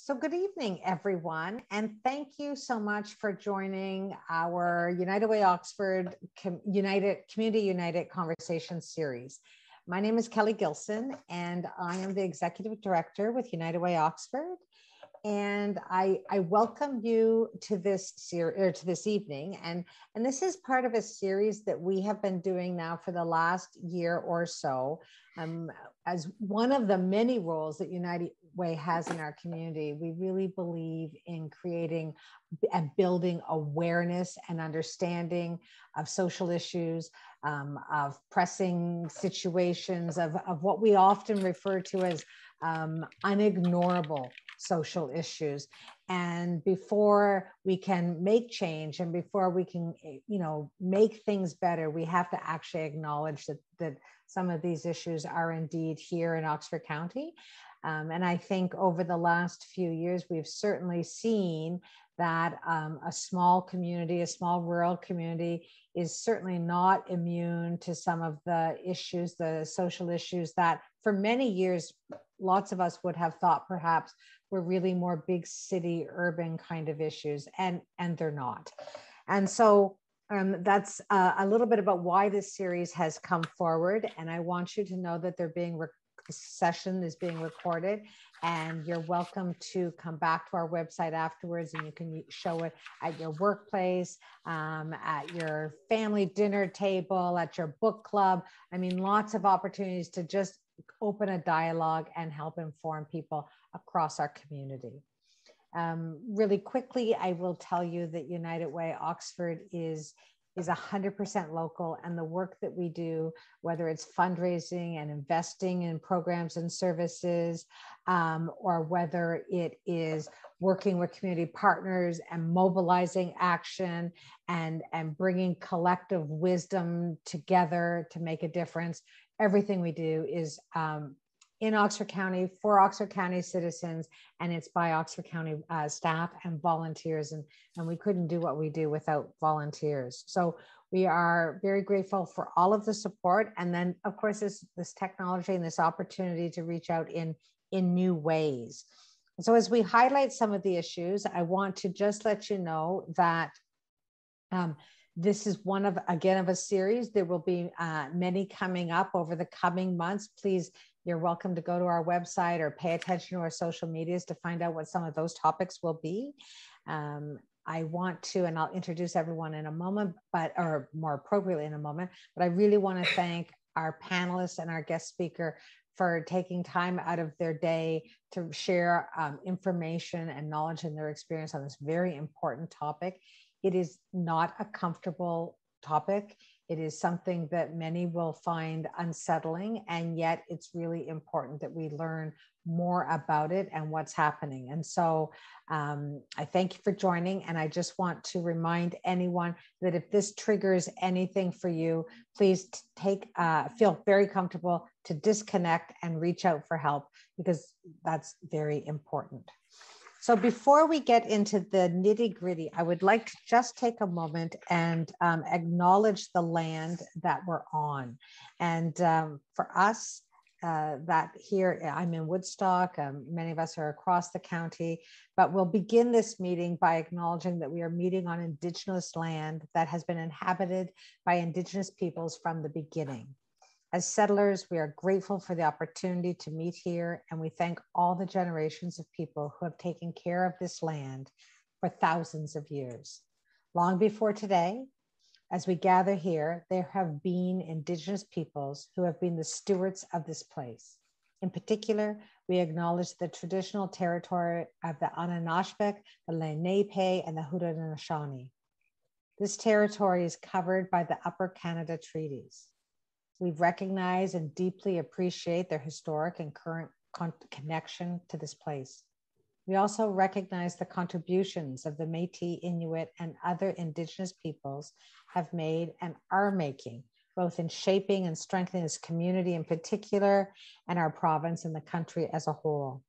So good evening, everyone, and thank you so much for joining our United Way Oxford Community United Conversation series. My name is Kelly Gilson, and I am the Executive Director with United Way Oxford. And I welcome you to this this evening, and this is part of a series that we have been doing now for the last year or so, as one of the many roles that United Way has in our community. We really believe in creating and building awareness and understanding of social issues, of pressing situations, of what we often refer to as unignorable social issues. And before we can make change and before we can, make things better, we have to actually acknowledge that some of these issues are indeed here in Oxford County. And I think over the last few years, we've certainly seen that a small community, a small rural community, is certainly not immune to some of the issues, the social issues that for many years, lots of us would have thought perhaps were really more big city, urban kind of issues, and they're not. And so that's a little bit about why this series has come forward. And I want you to know that this session is being recorded, and you're welcome to come back to our website afterwards, and you can show it at your workplace, at your family dinner table, at your book club. I mean, lots of opportunities to just open a dialogue and help inform people across our community. Really quickly, I will tell you that United Way Oxford is 100% local, and the work that we do, whether it's fundraising and investing in programs and services, or whether it is working with community partners and mobilizing action and bringing collective wisdom together to make a difference, everything we do is in Oxford County, for Oxford County citizens, and it's by Oxford County staff and volunteers, and we couldn't do what we do without volunteers. So we are very grateful for all of the support, and then of course this technology and this opportunity to reach out in new ways. So as we highlight some of the issues, I want to just let you know that this is one of a series. There will be many coming up over the coming months. Please, you're welcome to go to our website or pay attention to our social medias to find out what some of those topics will be. I want to, and I'll introduce everyone in a moment, or more appropriately in a moment, but I really want to thank our panelists and our guest speaker for taking time out of their day to share information and knowledge and their experience on this very important topic. It is not a comfortable topic. It is something that many will find unsettling, and yet it's really important that we learn more about it and what's happening. And so I thank you for joining, and I just want to remind anyone that if this triggers anything for you, please feel very comfortable to disconnect and reach out for help, because that's very important. So before we get into the nitty-gritty, I would like to just take a moment and acknowledge the land that we're on. And for us, that here, I'm in Woodstock, many of us are across the county, but we'll begin this meeting by acknowledging that we are meeting on Indigenous land that has been inhabited by Indigenous peoples from the beginning. As settlers, we are grateful for the opportunity to meet here, and we thank all the generations of people who have taken care of this land for thousands of years. Long before today, as we gather here, there have been Indigenous peoples who have been the stewards of this place. In particular, we acknowledge the traditional territory of the Ananashbek, the Lenape, and the Haudenosaunee. This territory is covered by the Upper Canada Treaties. We recognize and deeply appreciate their historic and current connection to this place. We also recognize the contributions of the Métis, Inuit, and other Indigenous peoples have made and are making, both in shaping and strengthening this community in particular, and our province and the country as a whole.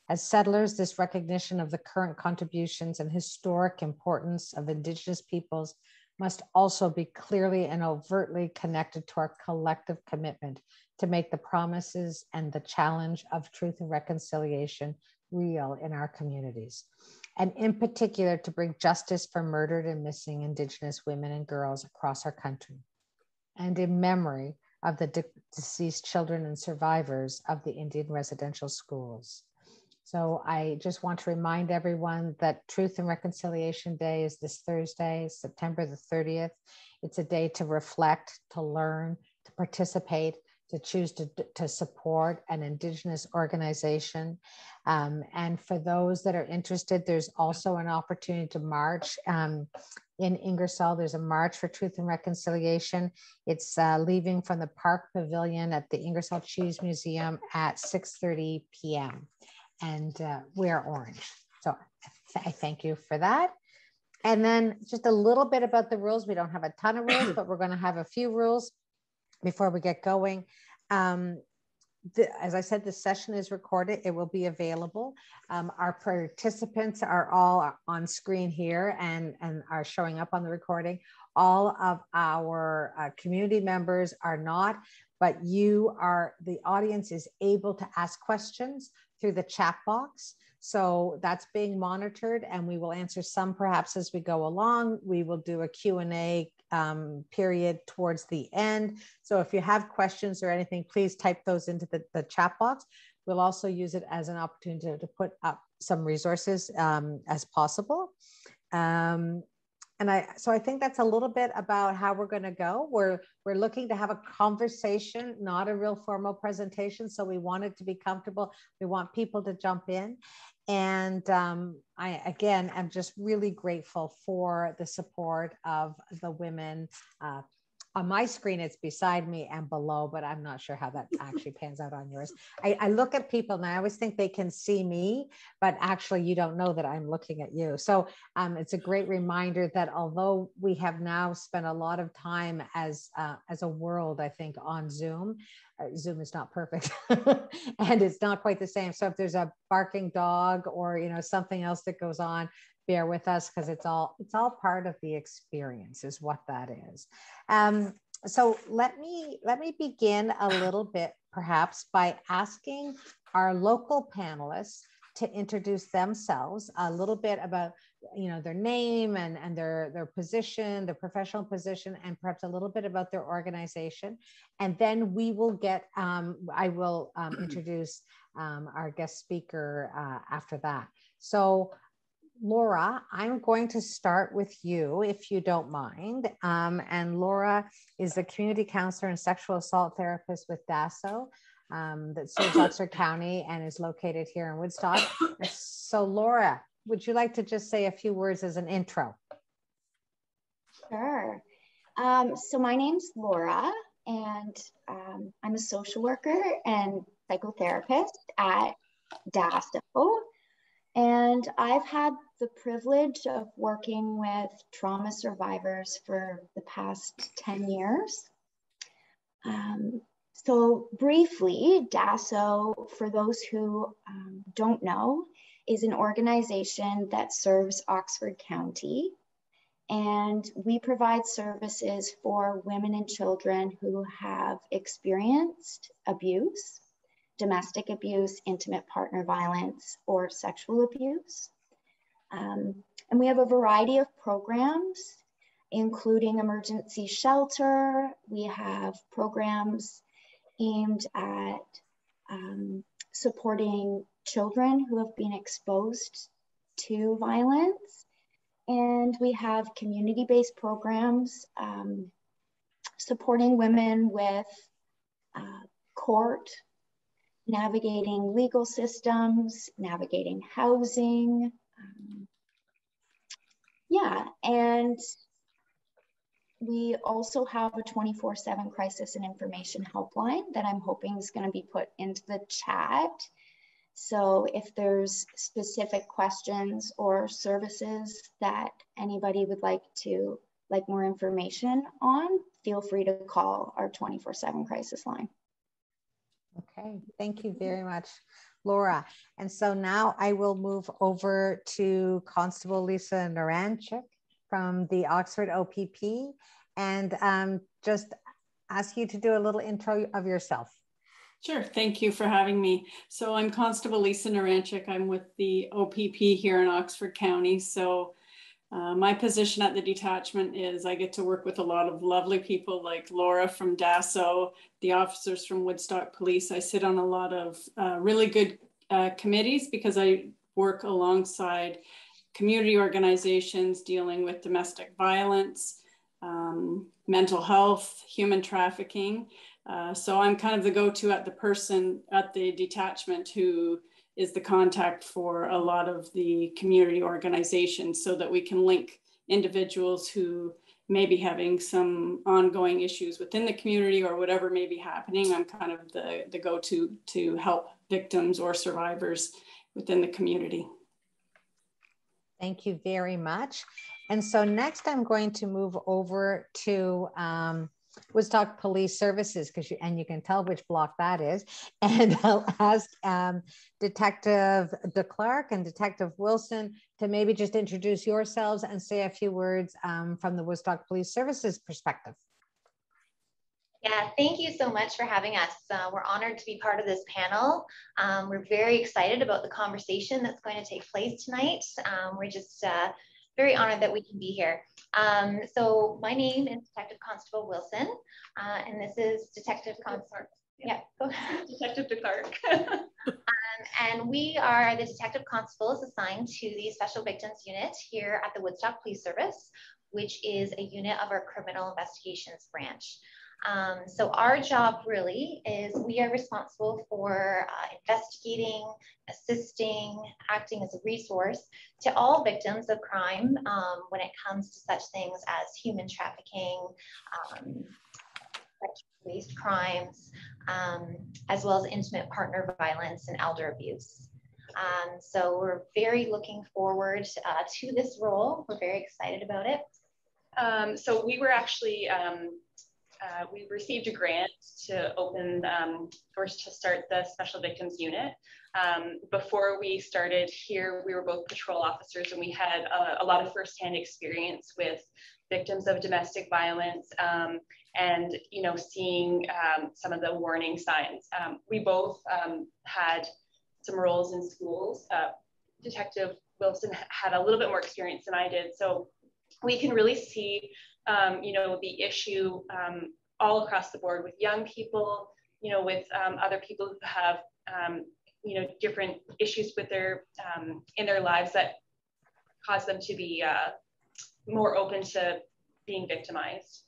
As settlers, this recognition of the current contributions and historic importance of Indigenous peoples must also be clearly and overtly connected to our collective commitment to make the promises and the challenge of truth and reconciliation real in our communities, and in particular to bring justice for murdered and missing Indigenous women and girls across our country, and in memory of the deceased children and survivors of the Indian residential schools. So I just want to remind everyone that Truth and Reconciliation Day is this Thursday, September the 30th. It's a day to reflect, to learn, to participate, to choose to support an Indigenous organization. And for those that are interested, there's also an opportunity to march. In Ingersoll, there's a March for Truth and Reconciliation. It's leaving from the Park Pavilion at the Ingersoll Cheese Museum at 6:30 p.m. And we are orange. So I thank you for that. And then just a little bit about the rules. We don't have a ton of rules, but we're going to have a few rules before we get going. As I said, the session is recorded. It will be available. Our participants are all on screen here and are showing up on the recording. All of our community members are not, but the audience is able to ask questions through the chat box. So that's being monitored, and we will answer some perhaps as we go along. We will do a Q&A period towards the end. So if you have questions or anything, please type those into the chat box. We'll also use it as an opportunity to put up some resources as possible. So I think that's a little bit about how we're going to go. We're looking to have a conversation, not a real formal presentation. So we want it to be comfortable. We want people to jump in. And I, again, am just really grateful for the support of the women. On my screen, it's beside me and below, but I'm not sure how that actually pans out on yours. I look at people and I always think they can see me, but actually you don't know that I'm looking at you. So it's a great reminder that although we have now spent a lot of time as a world, I think, on Zoom, Zoom is not perfect and it's not quite the same. So if there's a barking dog or, something else that goes on, bear with us, because it's all part of the experience is what that is. So let me begin a little bit perhaps by asking our local panelists to introduce themselves a little bit about their name and their position, their professional position, and perhaps a little bit about their organization. And then we will get I will introduce our guest speaker after that. So Laura, I'm going to start with you, if you don't mind. And Laura is a community counselor and sexual assault therapist with DASO that serves Oxford County and is located here in Woodstock. So Laura, would you like to just say a few words as an intro? Sure. So my name's Laura, and I'm a social worker and psychotherapist at DASO. And I've had the privilege of working with trauma survivors for the past 10 years. So briefly, DASO, for those who don't know, is an organization that serves Oxford County. And we provide services for women and children who have experienced abuse, domestic abuse, intimate partner violence, or sexual abuse. And we have a variety of programs, including emergency shelter. We have programs aimed at supporting children who have been exposed to violence. And we have community-based programs supporting women with court, navigating legal systems, navigating housing. And we also have a 24/7 crisis and information helpline that I'm hoping is going to be put into the chat. So if there's specific questions or services that anybody would like more information on, feel free to call our 24/7 crisis line. Okay, thank you very much, Laura. And so now I will move over to Constable Lisa Naranchik from the Oxford OPP and just ask you to do a little intro of yourself. Sure, thank you for having me. So I'm Constable Lisa Naranchik. I'm with the OPP here in Oxford County. So my position at the detachment is I get to work with a lot of lovely people like Laura from DASO, the officers from Woodstock Police. I sit on a lot of really good committees because I work alongside community organizations dealing with domestic violence, mental health, human trafficking. So I'm kind of the go-to at the person at the detachment who is the contact for a lot of the community organizations so that we can link individuals who may be having some ongoing issues within the community or whatever may be happening. I'm kind of the go-to to help victims or survivors within the community. Thank you very much. And so next I'm going to move over to Woodstock Police Services, and you can tell which block that is. And I'll ask Detective DeClark and Detective Wilson to maybe just introduce yourselves and say a few words from the Woodstock Police Services perspective. Yeah, thank you so much for having us. We're honored to be part of this panel. We're very excited about the conversation that's going to take place tonight. We're just very honored that we can be here. So my name is Detective Constable Wilson, and this is Detective Constable. Yeah, go ahead. Detective DeClark. And we are the Detective Constables assigned to the Special Victims Unit here at the Woodstock Police Service, which is a unit of our Criminal Investigations Branch. So our job really is we are responsible for investigating, assisting, acting as a resource to all victims of crime when it comes to such things as human trafficking, sexual-based crimes, as well as intimate partner violence and elder abuse. So we're very looking forward to this role. We're very excited about it. So we were actually we received a grant to open or to start the Special Victims Unit. Before we started here, we were both patrol officers, and we had a lot of firsthand experience with victims of domestic violence and seeing some of the warning signs. We both had some roles in schools. Detective Wilson had a little bit more experience than I did, so we can really see the issue all across the board with young people, with other people who have, different issues with their, in their lives that cause them to be more open to being victimized.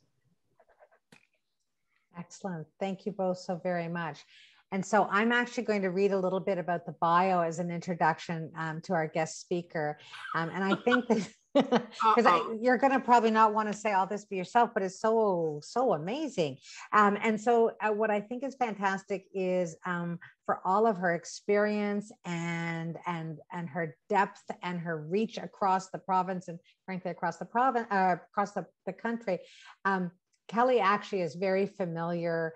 Excellent. Thank you both so very much. And so I'm actually going to read a little bit about the bio as an introduction to our guest speaker. And I think that because you're going to probably not want to say all this for yourself, but it's so amazing. And so what I think is fantastic is for all of her experience and her depth and her reach across the province and frankly across the province, across the country. Kelly actually is very familiar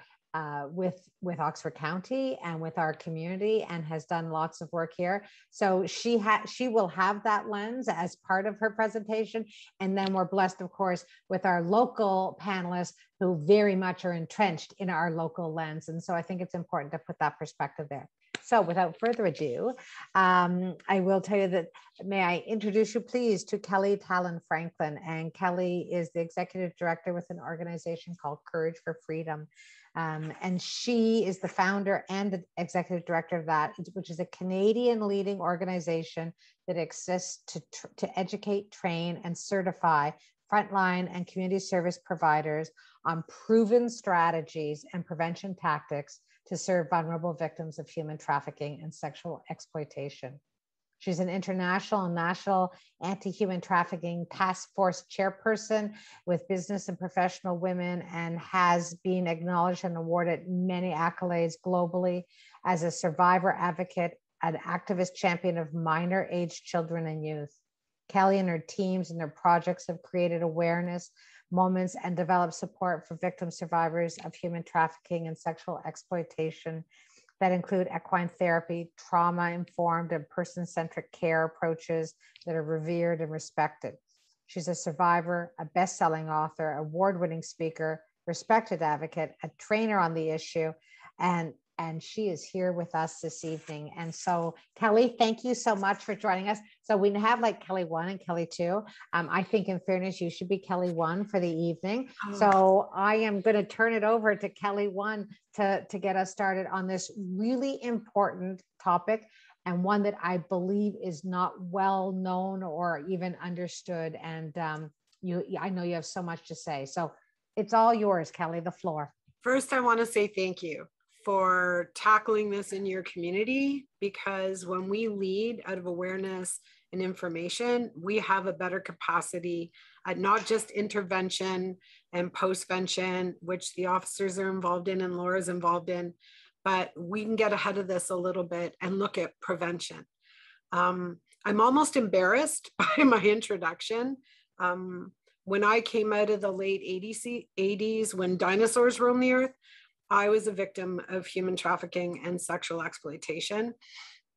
with Oxford County and with our community and has done lots of work here. So she will have that lens as part of her presentation. And then we're blessed, of course, with our local panelists who very much are entrenched in our local lens. And so I think it's important to put that perspective there. So without further ado, I will tell you that, may I introduce you please to Kelly Tallon Franklin. And Kelly is the executive director with an organization called Courage for Freedom. And she is the founder and the executive director of that, which is a Canadian leading organization that exists to educate, train, and certify frontline and community service providers on proven strategies and prevention tactics to serve vulnerable victims of human trafficking and sexual exploitation. She's an international and national anti-human trafficking task force chairperson with business and professional women and has been acknowledged and awarded many accolades globally as a survivor advocate, an activist champion of minor-aged children and youth. Kelly and her teams and their projects have created awareness moments and developed support for victim survivors of human trafficking and sexual exploitation that include equine therapy, trauma-informed and person-centric care approaches that are revered and respected. She's a survivor, a best-selling author, award-winning speaker, respected advocate, a trainer on the issue, and and she is here with us this evening. And so, Kelly, thank you so much for joining us. So we have like Kelly 1 and Kelly 2. I think in fairness, you should be Kelly 1 for the evening. So I am going to turn it over to Kelly 1 to get us started on this really important topic, and one that I believe is not well known or even understood. And I know you have so much to say. So it's all yours, Kelly, the floor. First, I want to say thank you for tackling this in your community, because when we lead out of awareness and information, we have a better capacity at not just intervention and postvention, which the officers are involved in and Laura's involved in, but we can get ahead of this a little bit and look at prevention. I'm almost embarrassed by my introduction. When I came out of the late 80s, when dinosaurs roamed the earth, I was a victim of human trafficking and sexual exploitation.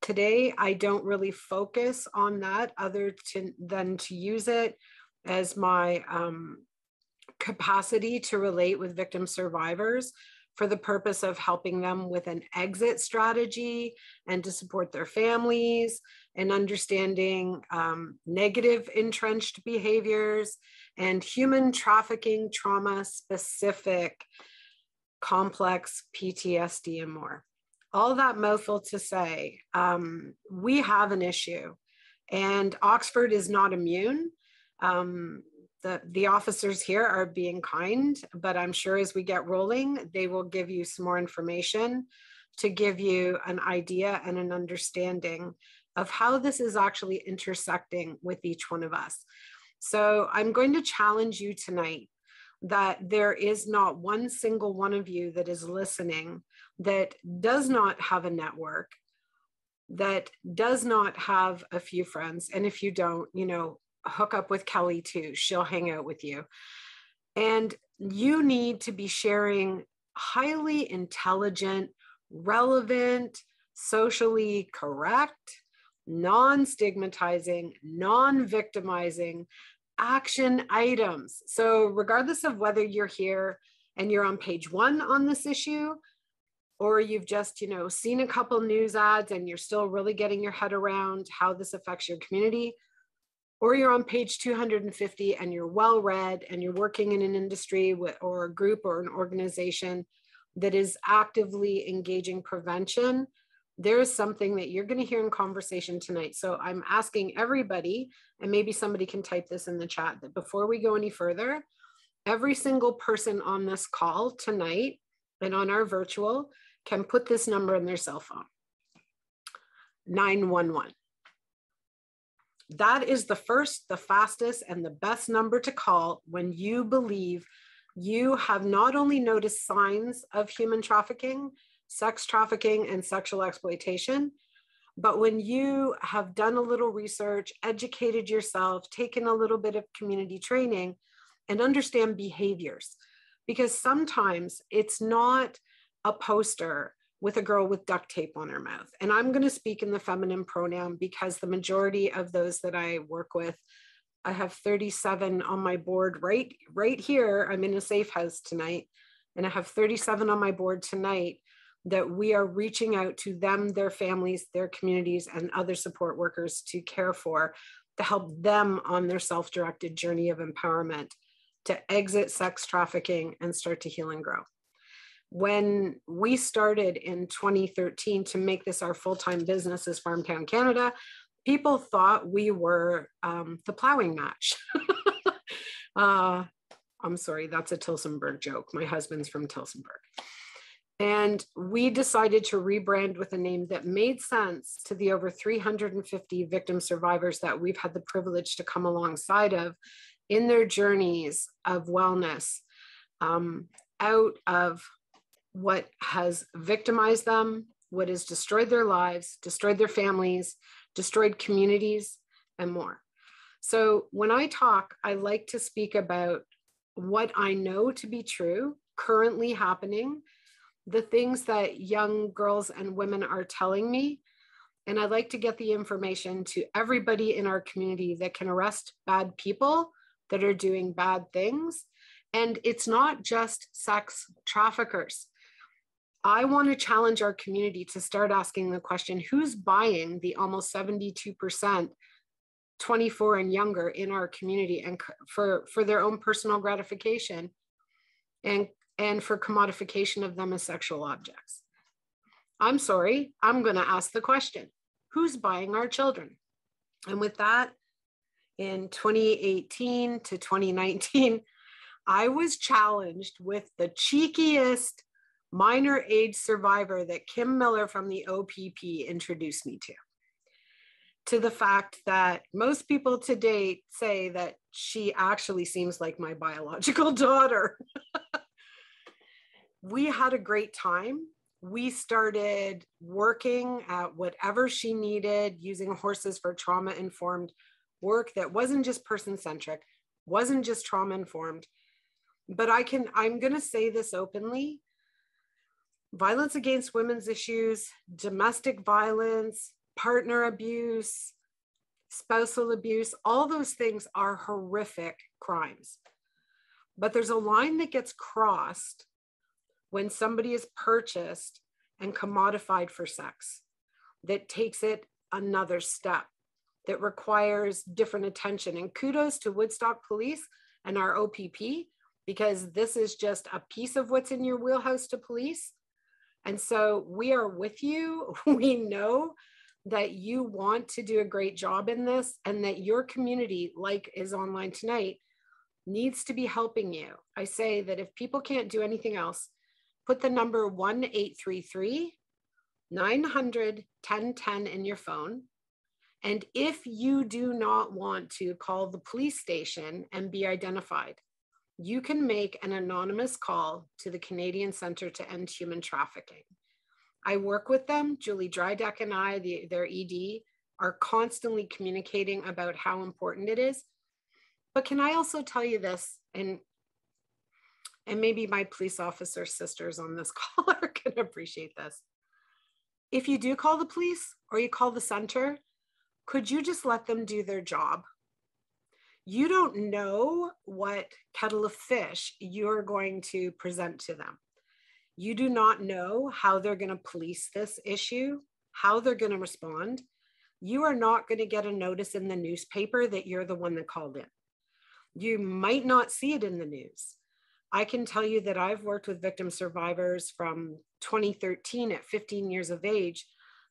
Today, I don't really focus on that than to use it as my capacity to relate with victim survivors for the purpose of helping them with an exit strategy and to support their families and understanding negative entrenched behaviors and human trafficking trauma specific complex PTSD and more. All that mouthful to say, we have an issue, and Oxford is not immune. The officers here are being kind, but I'm sure as we get rolling, they will give you some more information to give you an idea and an understanding of how this is actually intersecting with each one of us. So I'm going to challenge you tonight that there is not one single one of you that is listening that does not have a network, that does not have a few friends. And if you don't, hook up with Kelly too. She'll hang out with you. And you need to be sharing highly intelligent, relevant, socially correct, non-stigmatizing, non-victimizing action items. So regardless of whether you're here and you're on page 1 on this issue, or you've just, seen a couple news ads and you're still really getting your head around how this affects your community, or you're on page 250 and you're well read and you're working in an industry or a group or an organization that is actively engaging prevention, there is something that you're going to hear in conversation tonight. So I'm asking everybody, and maybe somebody can type this in the chat, that before we go any further, every single person on this call tonight and on our virtual can put this number in their cell phone, 911. That is the first, the fastest, and the best number to call when you believe you have not only noticed signs of human trafficking, sex trafficking, and sexual exploitation, but when you have done a little research, educated yourself, taken a little bit of community training, and understand behaviors. Because sometimes it's not a poster with a girl with duct tape on her mouth. And I'm going to speak in the feminine pronoun because the majority of those that I work with, I have 37 on my board right here. I'm in a safe house tonight, and I have 37 on my board tonight that we are reaching out to them, their families, their communities, and other support workers to care for, to help them on their self-directed journey of empowerment to exit sex trafficking and start to heal and grow. When we started in 2013 to make this our full-time business as Farmtown Canada, people thought we were the plowing match. I'm sorry, that's a Tillsonburg joke. My husband's from Tillsonburg. And we decided to rebrand with a name that made sense to the over 350 victim survivors that we've had the privilege to come alongside of in their journeys of wellness, out of what has victimized them, what has destroyed their lives, destroyed their families, destroyed communities, and more. So when I talk, I like to speak about what I know to be true, currently happening, the things that young girls and women are telling me. And I like to get the information to everybody in our community that can arrest bad people that are doing bad things. And it's not just sex traffickers. I want to challenge our community to start asking the question, who's buying the almost 72% 24 and younger in our community, and for their own personal gratification and for commodification of them as sexual objects? I'm sorry, I'm going to ask the question, who's buying our children? And with that, in 2018 to 2019, I was challenged with the cheekiest minor age survivor that Kim Miller from the OPP introduced me to the fact that most people to date say that she actually seems like my biological daughter. We had a great time. We started working at whatever she needed, using horses for trauma-informed work that wasn't just person-centric, wasn't just trauma-informed. But I'm going to say this openly. Violence against women's issues, domestic violence, partner abuse, spousal abuse, all those things are horrific crimes. But there's a line that gets crossed when somebody is purchased and commodified for sex, that takes it another step, that requires different attention. And kudos to Woodstock Police and our OPP, because this is just a piece of what's in your wheelhouse to police. And so we are with you. We know that you want to do a great job in this, and that your community, like is online tonight, needs to be helping you. I say that if people can't do anything else, put the number 1-833-900-1010 in your phone. And if you do not want to call the police station and be identified, you can make an anonymous call to the Canadian Centre to End Human Trafficking. I work with them. Julie Drydeck and I, their ED, are constantly communicating about how important it is. But can I also tell you this, and maybe my police officer sisters on this call are going to appreciate this. If you do call the police or you call the center, could you just let them do their job? You don't know what kettle of fish you're going to present to them. You do not know how they're going to police this issue, how they're going to respond. You are not going to get a notice in the newspaper that you're the one that called in. You might not see it in the news. I can tell you that I've worked with victim survivors from 2013 at 15 years of age,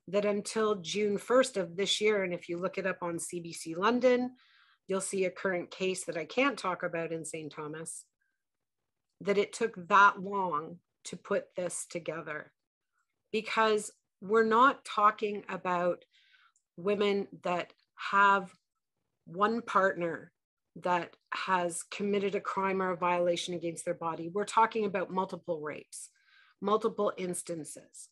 that until June 1st of this year, and if you look it up on CBC London, you'll see a current case that I can't talk about in St. Thomas, that it took that long to put this together. Because we're not talking about women that have one partner that has committed a crime or a violation against their body. We're talking about multiple rapes, multiple instances,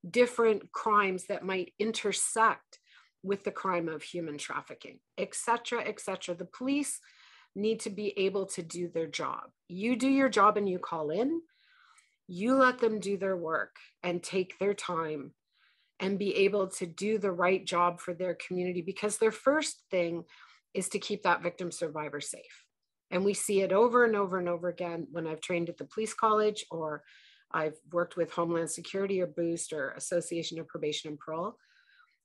different crimes that might intersect with the crime of human trafficking, et cetera, et cetera. The police need to be able to do their job. You do your job and you call in, you let them do their work and take their time and be able to do the right job for their community, because their first thing is to keep that victim survivor safe. And we see it over and over and over again when I've trained at the police college, or I've worked with Homeland Security or Boost or Association of Probation and Parole.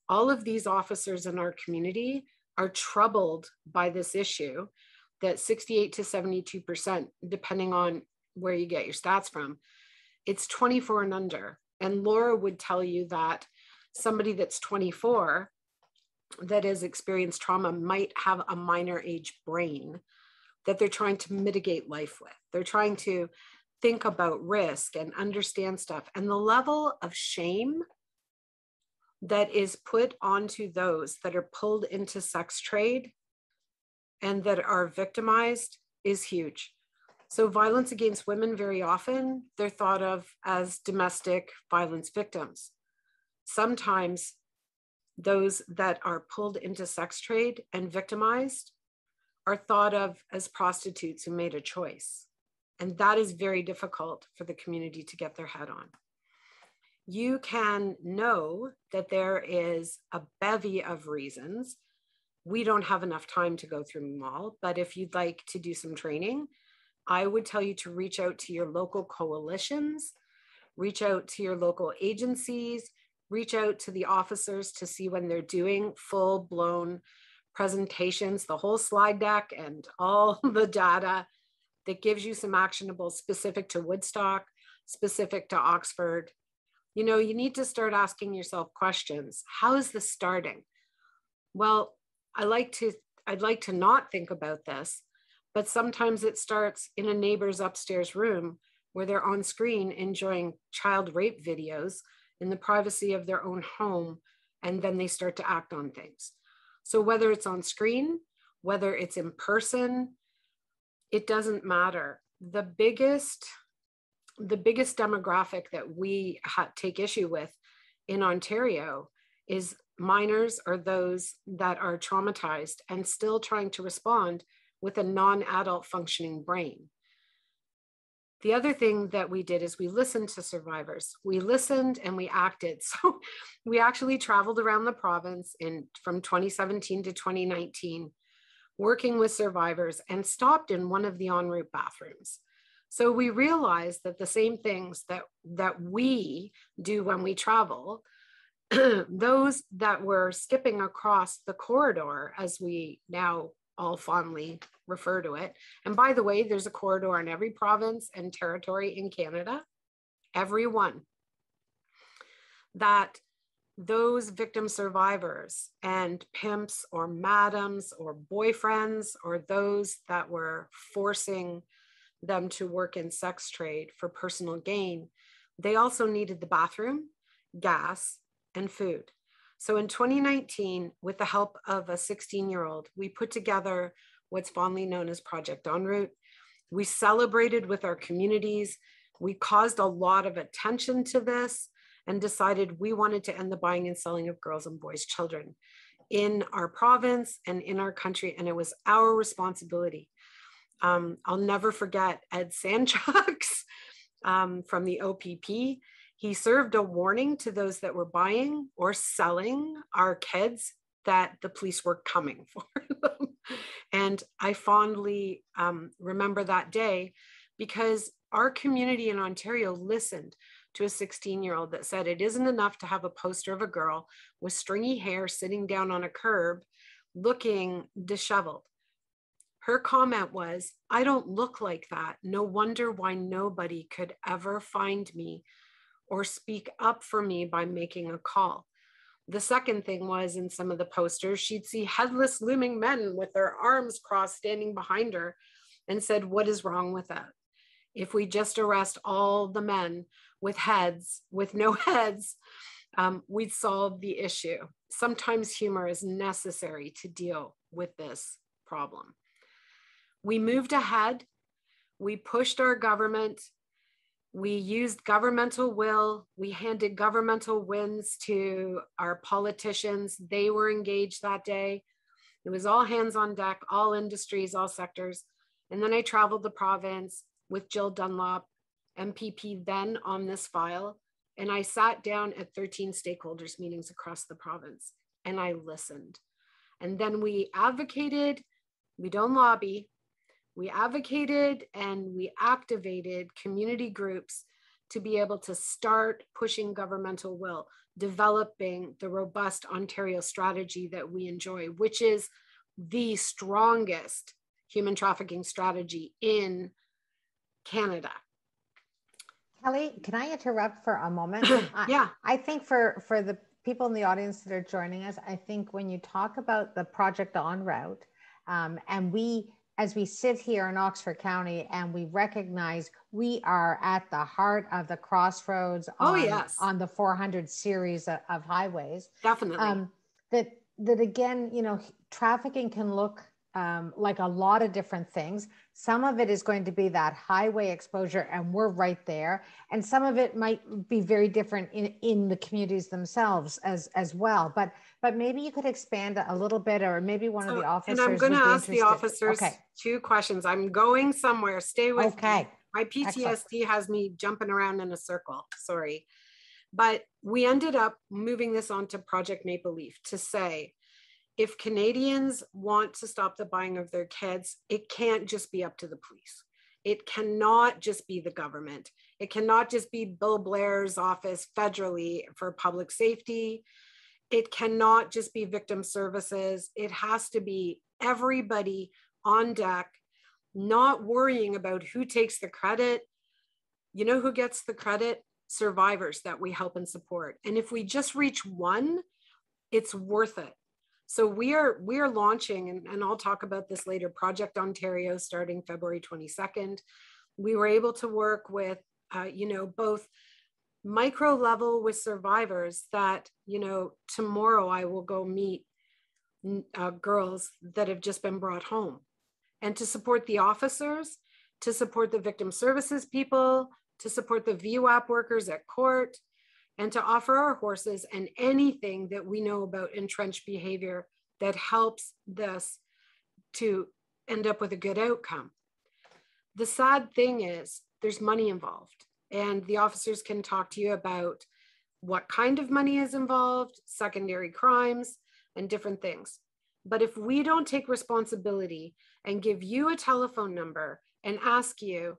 All of these officers in our community are troubled by this issue, that 68 to 72%, depending on where you get your stats from, it's 24 and under. And Laura would tell you that somebody that's 24 that has experienced trauma might have a minor age brain that they're trying to mitigate life with. They're trying to think about risk and understand stuff. And the level of shame that is put onto those that are pulled into sex trade and that are victimized is huge. So violence against women, very often, they're thought of as domestic violence victims. Sometimes those that are pulled into sex trade and victimized are thought of as prostitutes who made a choice. And that is very difficult for the community to get their head on. You can know that there is a bevy of reasons. We don't have enough time to go through them all, but if you'd like to do some training, I would tell you to reach out to your local coalitions reach out to your local agencies, reach out to the officers to see when they're doing full-blown presentations, the whole slide deck and all the data that gives you some actionable specific to Woodstock, specific to Oxford. You know, you need to start asking yourself questions. How is this starting? Well, I'd like to not think about this, but sometimes it starts in a neighbor's upstairs room where they're on screen enjoying child rape videos in the privacy of their own home, and then they start to act on things. So whether it's on screen, whether it's in person, it doesn't matter. The biggest demographic that we take issue with in Ontario is minors or those that are traumatized and still trying to respond with a non-adult functioning brain. The other thing that we did is we listened to survivors. We listened and we acted. So we actually traveled around the province from 2017 to 2019, working with survivors, and stopped in one of the Enroute bathrooms. So we realized that the same things that we do when we travel, those that were skipping across the corridor, as we now all fondly refer to it. And by the way, there's a corridor in every province and territory in Canada, every one. That those victim survivors and pimps or madams or boyfriends or those that were forcing them to work in sex trade for personal gain, they also needed the bathroom, gas, and food. So in 2019, with the help of a 16-year-old, we put together what's fondly known as ProjectOnRoute. We celebrated with our communities. We caused a lot of attention to this and decided we wanted to end the buying and selling of girls and boys' children in our province and in our country. And it was our responsibility. I'll never forget Ed Sanchucks from the OPP. He served a warning to those that were buying or selling our kids that the police were coming for them. And I fondly remember that day because our community in Ontario listened to a 16-year-old that said it isn't enough to have a poster of a girl with stringy hair sitting down on a curb looking disheveled. Her comment was, "I don't look like that. No wonder why nobody could ever find me or speak up for me by making a call." The second thing was, in some of the posters, she'd see headless looming men with their arms crossed standing behind her and said, "What is wrong with that? If we just arrest all the men with heads, with no heads, we'd solve the issue." Sometimes humor is necessary to deal with this problem. We moved ahead. We pushed our government. We used governmental will. We handed governmental wins to our politicians. They were engaged that day. It was all hands on deck, all industries, all sectors. And then I traveled the province with Jill Dunlop, MPP, then on this file. And I sat down at 13 stakeholders meetings across the province and I listened. And then we advocated, we don't lobby, we advocated and we activated community groups to be able to start pushing governmental will, developing the robust Ontario strategy that we enjoy, which is the strongest human trafficking strategy in Canada. Kelly, can I interrupt for a moment? Yeah. I think for the people in the audience that are joining us, I think when you talk about the ProjectOnRoute, and as we sit here in Oxford County and we recognize we are at the heart of the crossroads on the 400 series of highways. Definitely. That again, you know, trafficking can look like a lot of different things. Some of it is going to be that highway exposure and we're right there. And some of it might be very different in the communities themselves as well. But maybe you could expand a little bit, or maybe one of the officers. And I'm going to ask the officers okay. 2 questions. I'm going somewhere. Stay with me. My PTSD Excellent. has me jumping around in a circle. Sorry. But we ended up moving this onto Project Maple Leaf to say, if Canadians want to stop the buying of their kids, it can't just be up to the police. It cannot just be the government. It cannot just be Bill Blair's office federally for public safety. It cannot just be victim services. It has to be everybody on deck, not worrying about who takes the credit. You know who gets the credit? Survivors that we help and support. And if we just reach one, it's worth it. So we are launching, and I'll talk about this later, Project Ontario starting February 22nd. We were able to work with, both micro level with survivors that, tomorrow I will go meet girls that have just been brought home, and to support the officers, to support the victim services people, to support the VWAP workers at court, and to offer our horses and anything that we know about entrenched behavior that helps this to end up with a good outcome. The sad thing is there's money involved, and the officers can talk to you about what kind of money is involved, secondary crimes, and different things. But if we don't take responsibility and give you a telephone number and ask you,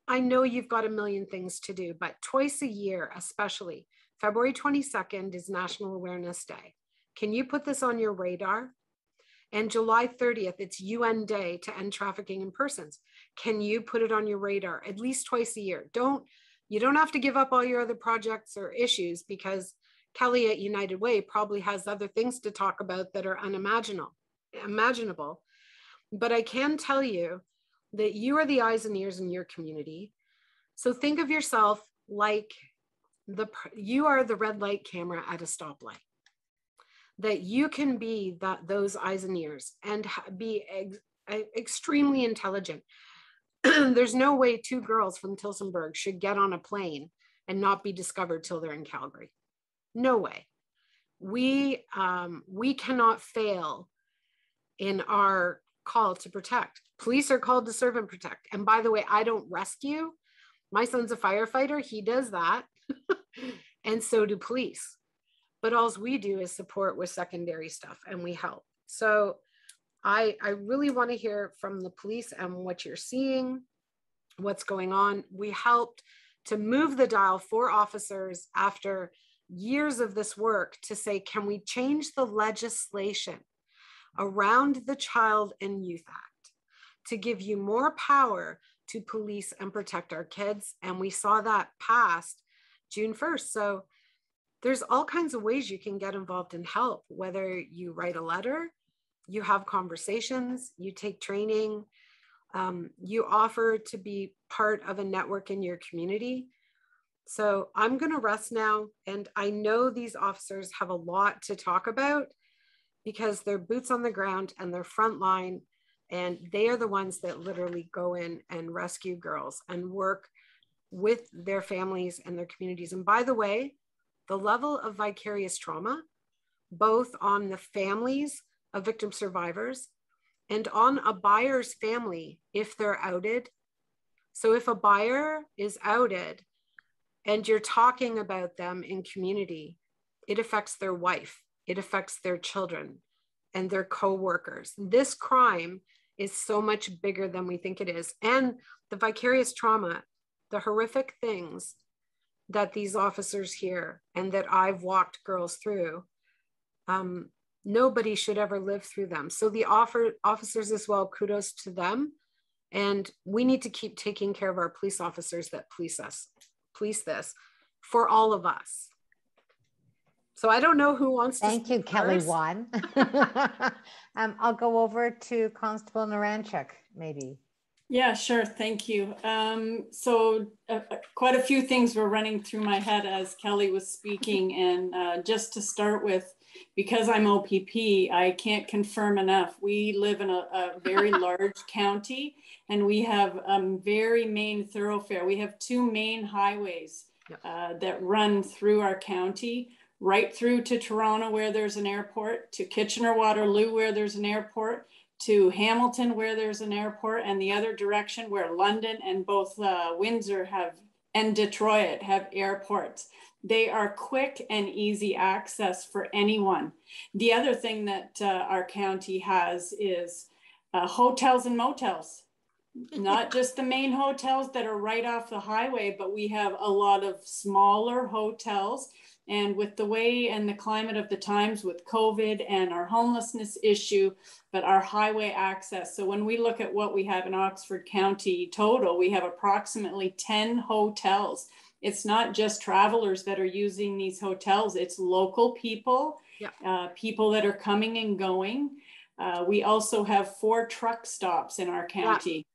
I know you've got a million things to do, but twice a year, especially, February 22nd is National Awareness Day. Can you put this on your radar? And July 30th, it's UN Day to end trafficking in persons. Can you put it on your radar at least twice a year? You don't have to give up all your other projects or issues, because Kelly at United Way probably has other things to talk about that are unimaginable. But I can tell you that you are the eyes and ears in your community. So think of yourself like you are the red light camera at a stoplight, that you can be those eyes and ears and be extremely intelligent. There's no way 2 girls from Tillsonburg should get on a plane and not be discovered till they're in Calgary. No way. We cannot fail in our call to protect. Police are called to serve and protect. And by the way, I don't rescue. My son's a firefighter. He does that. And so do police. But all we do is support with secondary stuff, and we help. So I really want to hear from the police and what you're seeing, what's going on. We helped to move the dial for officers after years of this work to say, can we change the legislation around the Child and Youth Act to give you more power to police and protect our kids? And we saw that passed June 1st. So there's all kinds of ways you can get involved and help, whether you write a letter, you have conversations, you take training, you offer to be part of a network in your community. So I'm going to rest now. And I know these officers have a lot to talk about because they're boots on the ground and they're frontline, and they are the ones that literally go in and rescue girls and work with their families and their communities. And by the way, the level of vicarious trauma, both on the families of victim survivors and on a buyer's family, if they're outed. So if a buyer is outed and you're talking about them in community, it affects their wife, it affects their children and their co-workers. This crime is so much bigger than we think it is. And the vicarious trauma, the horrific things that these officers hear and that I've walked girls through, nobody should ever live through them. So the officers as well, kudos to them. And we need to keep taking care of our police officers that police this for all of us. So I don't know who wants to. Thank you, Kelly. One. I'll go over to Constable Naranchuk, maybe. Yeah, sure. Thank you. Quite a few things were running through my head as Kelly was speaking. And just to start with, because I'm OPP, I can't confirm enough. We live in a very large county, and we have very main thoroughfare. We have 2 main highways that run through our county, right through to Toronto, where there's an airport, to Kitchener-Waterloo, where there's an airport, to Hamilton, where there's an airport, and the other direction where London and both Windsor and Detroit have airports. They are quick and easy access for anyone. The other thing that our county has is hotels and motels. Not just the main hotels that are right off the highway, but we have a lot of smaller hotels. And with the way and the climate of the times with COVID and our homelessness issue, but our highway access. So when we look at what we have in Oxford County total, we have approximately 10 hotels. It's not just travelers that are using these hotels, it's local people, people that are coming and going. We also have 4 truck stops in our county.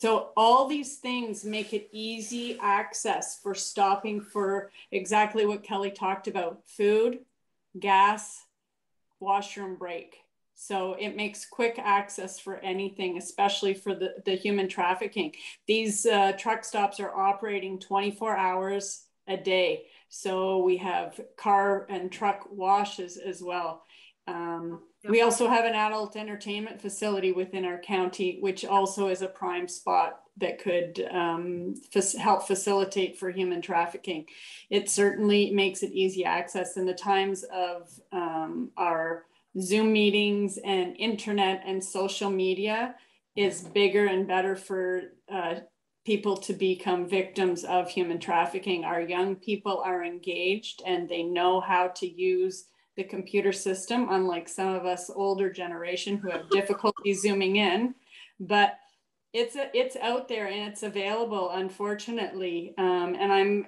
So all these things make it easy access for stopping for exactly what Kelly talked about: food, gas, washroom break. So it makes quick access for anything, especially for the human trafficking. These truck stops are operating 24 hours a day. So we have car and truck washes as well. We also have an adult entertainment facility within our county, which also is a prime spot that could help facilitate for human trafficking. It certainly makes it easy access in the times of our Zoom meetings and internet and social media is bigger and better for people to become victims of human trafficking. Our young people are engaged and they know how to use the computer system, unlike some of us older generation who have difficulty zooming in, but it's out there and it's available, unfortunately. And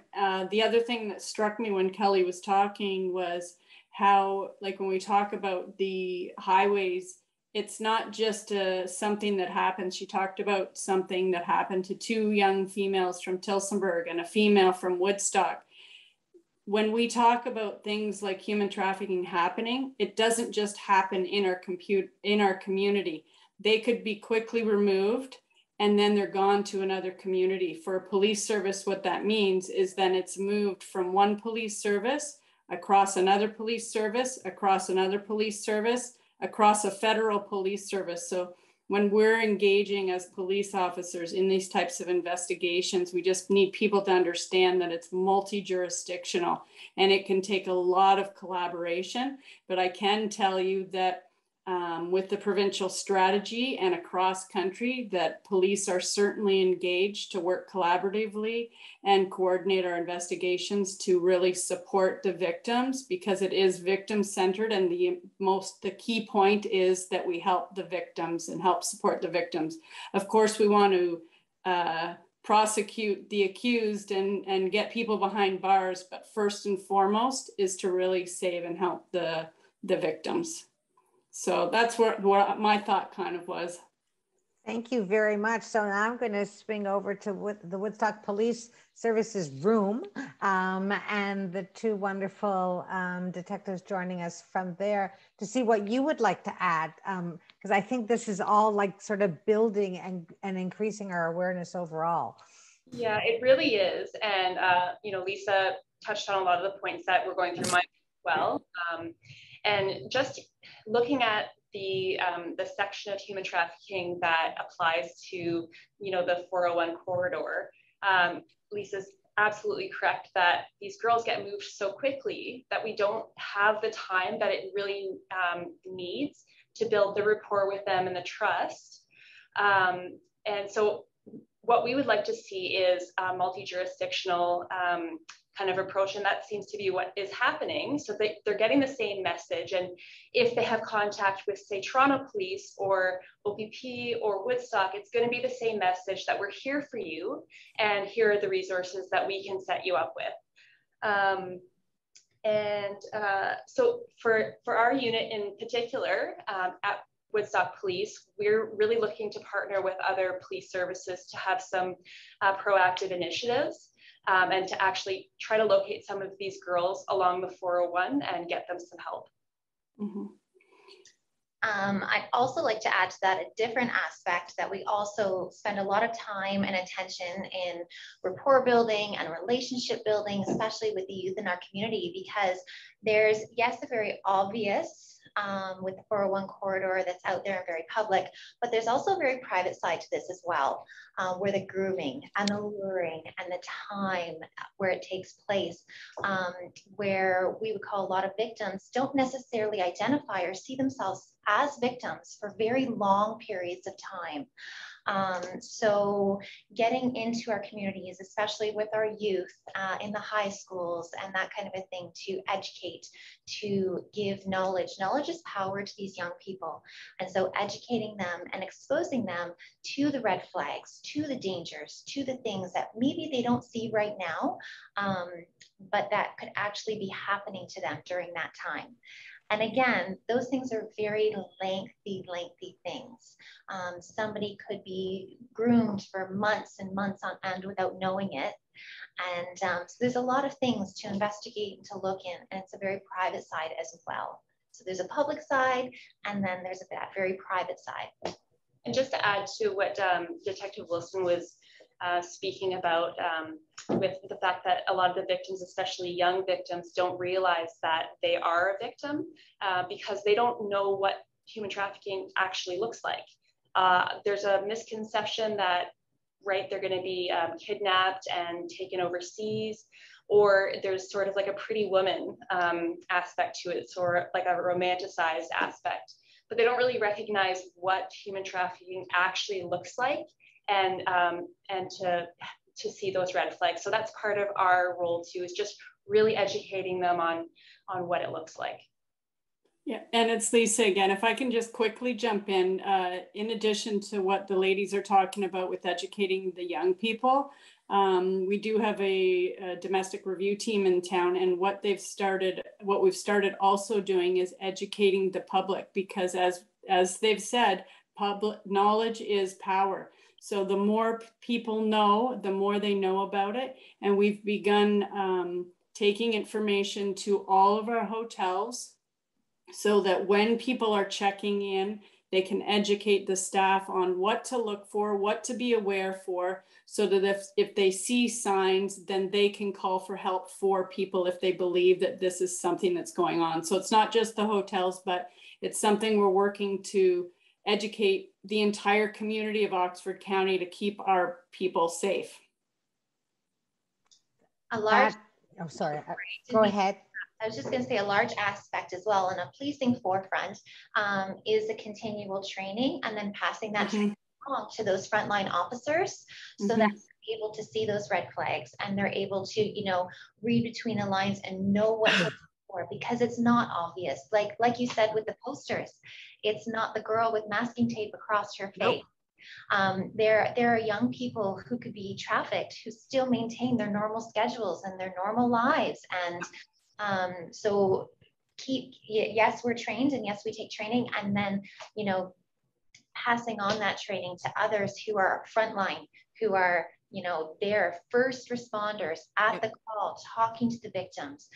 the other thing that struck me when Kelly was talking was how, like when we talk about the highways, it's not just something that happens. She talked about something that happened to 2 young females from Tillsonburg and a female from Woodstock. When we talk about things like human trafficking happening, it doesn't just happen in our community. They could be quickly removed and then they're gone to another community. For a police service, what that means is then it's moved from one police service across another police service, across another police service, across a federal police service. So when we're engaging as police officers in these types of investigations, we just need people to understand that it's multi-jurisdictional and it can take a lot of collaboration. But I can tell you that with the provincial strategy and across country, that police are certainly engaged to work collaboratively and coordinate our investigations to really support the victims, because it is victim-centered, and the key point is that we help the victims and help support the victims. Of course, we want to prosecute the accused and get people behind bars, but first and foremost is to really save and help the victims. So that's what my thought kind of was. Thank you very much. So now I'm going to swing over to the Woodstock Police Services room and the 2 wonderful detectives joining us from there to see what you would like to add, because I think this is all like sort of building and increasing our awareness overall. Yeah, it really is. And, Lisa touched on a lot of the points that we're going through mine as well. And just looking at the section of human trafficking that applies to, the 401 corridor, Lisa's absolutely correct that these girls get moved so quickly that we don't have the time that it really needs to build the rapport with them and the trust. And so what we would like to see is a multi-jurisdictional kind of approach, and that seems to be what is happening. So they're getting the same message, and if they have contact with, say, Toronto Police or OPP or Woodstock, it's going to be the same message that we're here for you, and here are the resources that we can set you up with. So for our unit in particular, at Woodstock Police, we're really looking to partner with other police services to have some proactive initiatives and to actually try to locate some of these girls along the 401 and get them some help. Mm-hmm. I'd also like to add to that a different aspect that we also spend a lot of time and attention in rapport building and relationship building, especially with the youth in our community, because there's, yes, a very obvious with the 401 corridor that's out there and very public, but there's also a very private side to this as well, where the grooming and the luring and the time where it takes place, where we would call a lot of victims don't necessarily identify or see themselves as victims for very long periods of time. So getting into our communities, especially with our youth in the high schools and that kind of a thing, to educate, to give knowledge. Knowledge is power to these young people. And so educating them and exposing them to the red flags, to the dangers, to the things that maybe they don't see right now, but that could actually be happening to them during that time. And again, those things are very lengthy things. Somebody could be groomed for months and months on end without knowing it. And so there's a lot of things to investigate and to look in, and it's a very private side as well. So there's a public side, and then there's that very private side. And just to add to what Detective Wilson was speaking about, with the fact that a lot of the victims, especially young victims, don't realize that they are a victim because they don't know what human trafficking actually looks like. There's a misconception that, right, they're going to be kidnapped and taken overseas, or there's sort of like a pretty woman aspect to it, or like a romanticized aspect, but they don't really recognize what human trafficking actually looks like, and to see those red flags. So that's part of our role too, is just really educating them on what it looks like. Yeah, and it's Lisa again. If I can just quickly jump in addition to what the ladies are talking about with educating the young people, we do have a domestic review team in town, and what we've started also doing is educating the public, because as they've said, public knowledge is power. So the more people know, the more they know about it. And we've begun taking information to all of our hotels so that when people are checking in, they can educate the staff on what to look for, what to be aware for, so that if they see signs, then they can call for help for people if they believe that this is something that's going on. So it's not just the hotels, but it's something we're working to educate the entire community of Oxford County to keep our people safe. A large, Go ahead. I was just going to say a large aspect as well, and a policing forefront is the continual training, and then passing that training along to those frontline officers, so that they're able to see those red flags, and they're able to, you know, read between the lines and know what to look for, because it's not obvious. Like you said with the posters, it's not the girl with masking tape across her face. Nope. There are young people who could be trafficked who still maintain their normal schedules and their normal lives, and so yes, we're trained, and yes, we take training, and then, you know, passing on that training to others who are frontline, who are, you know, their first responders at the call, talking to the victims.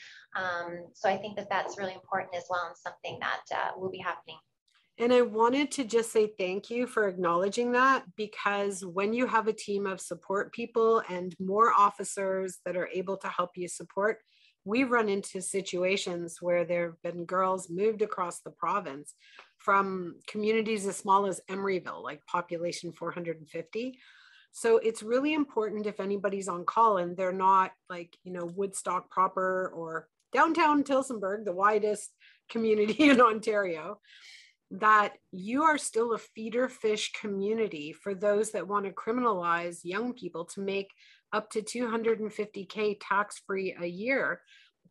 So I think that that's really important as well, and something that will be happening. And I wanted to just say thank you for acknowledging that, because when you have a team of support people and more officers that are able to help you support, we've run into situations where there have been girls moved across the province from communities as small as Emeryville, like population 450. So it's really important, if anybody's on call and they're not like, you know, Woodstock proper or downtown Tillsonburg, the widest community in Ontario, that you are still a feeder fish community for those that want to criminalize young people to make up to $250K tax-free a year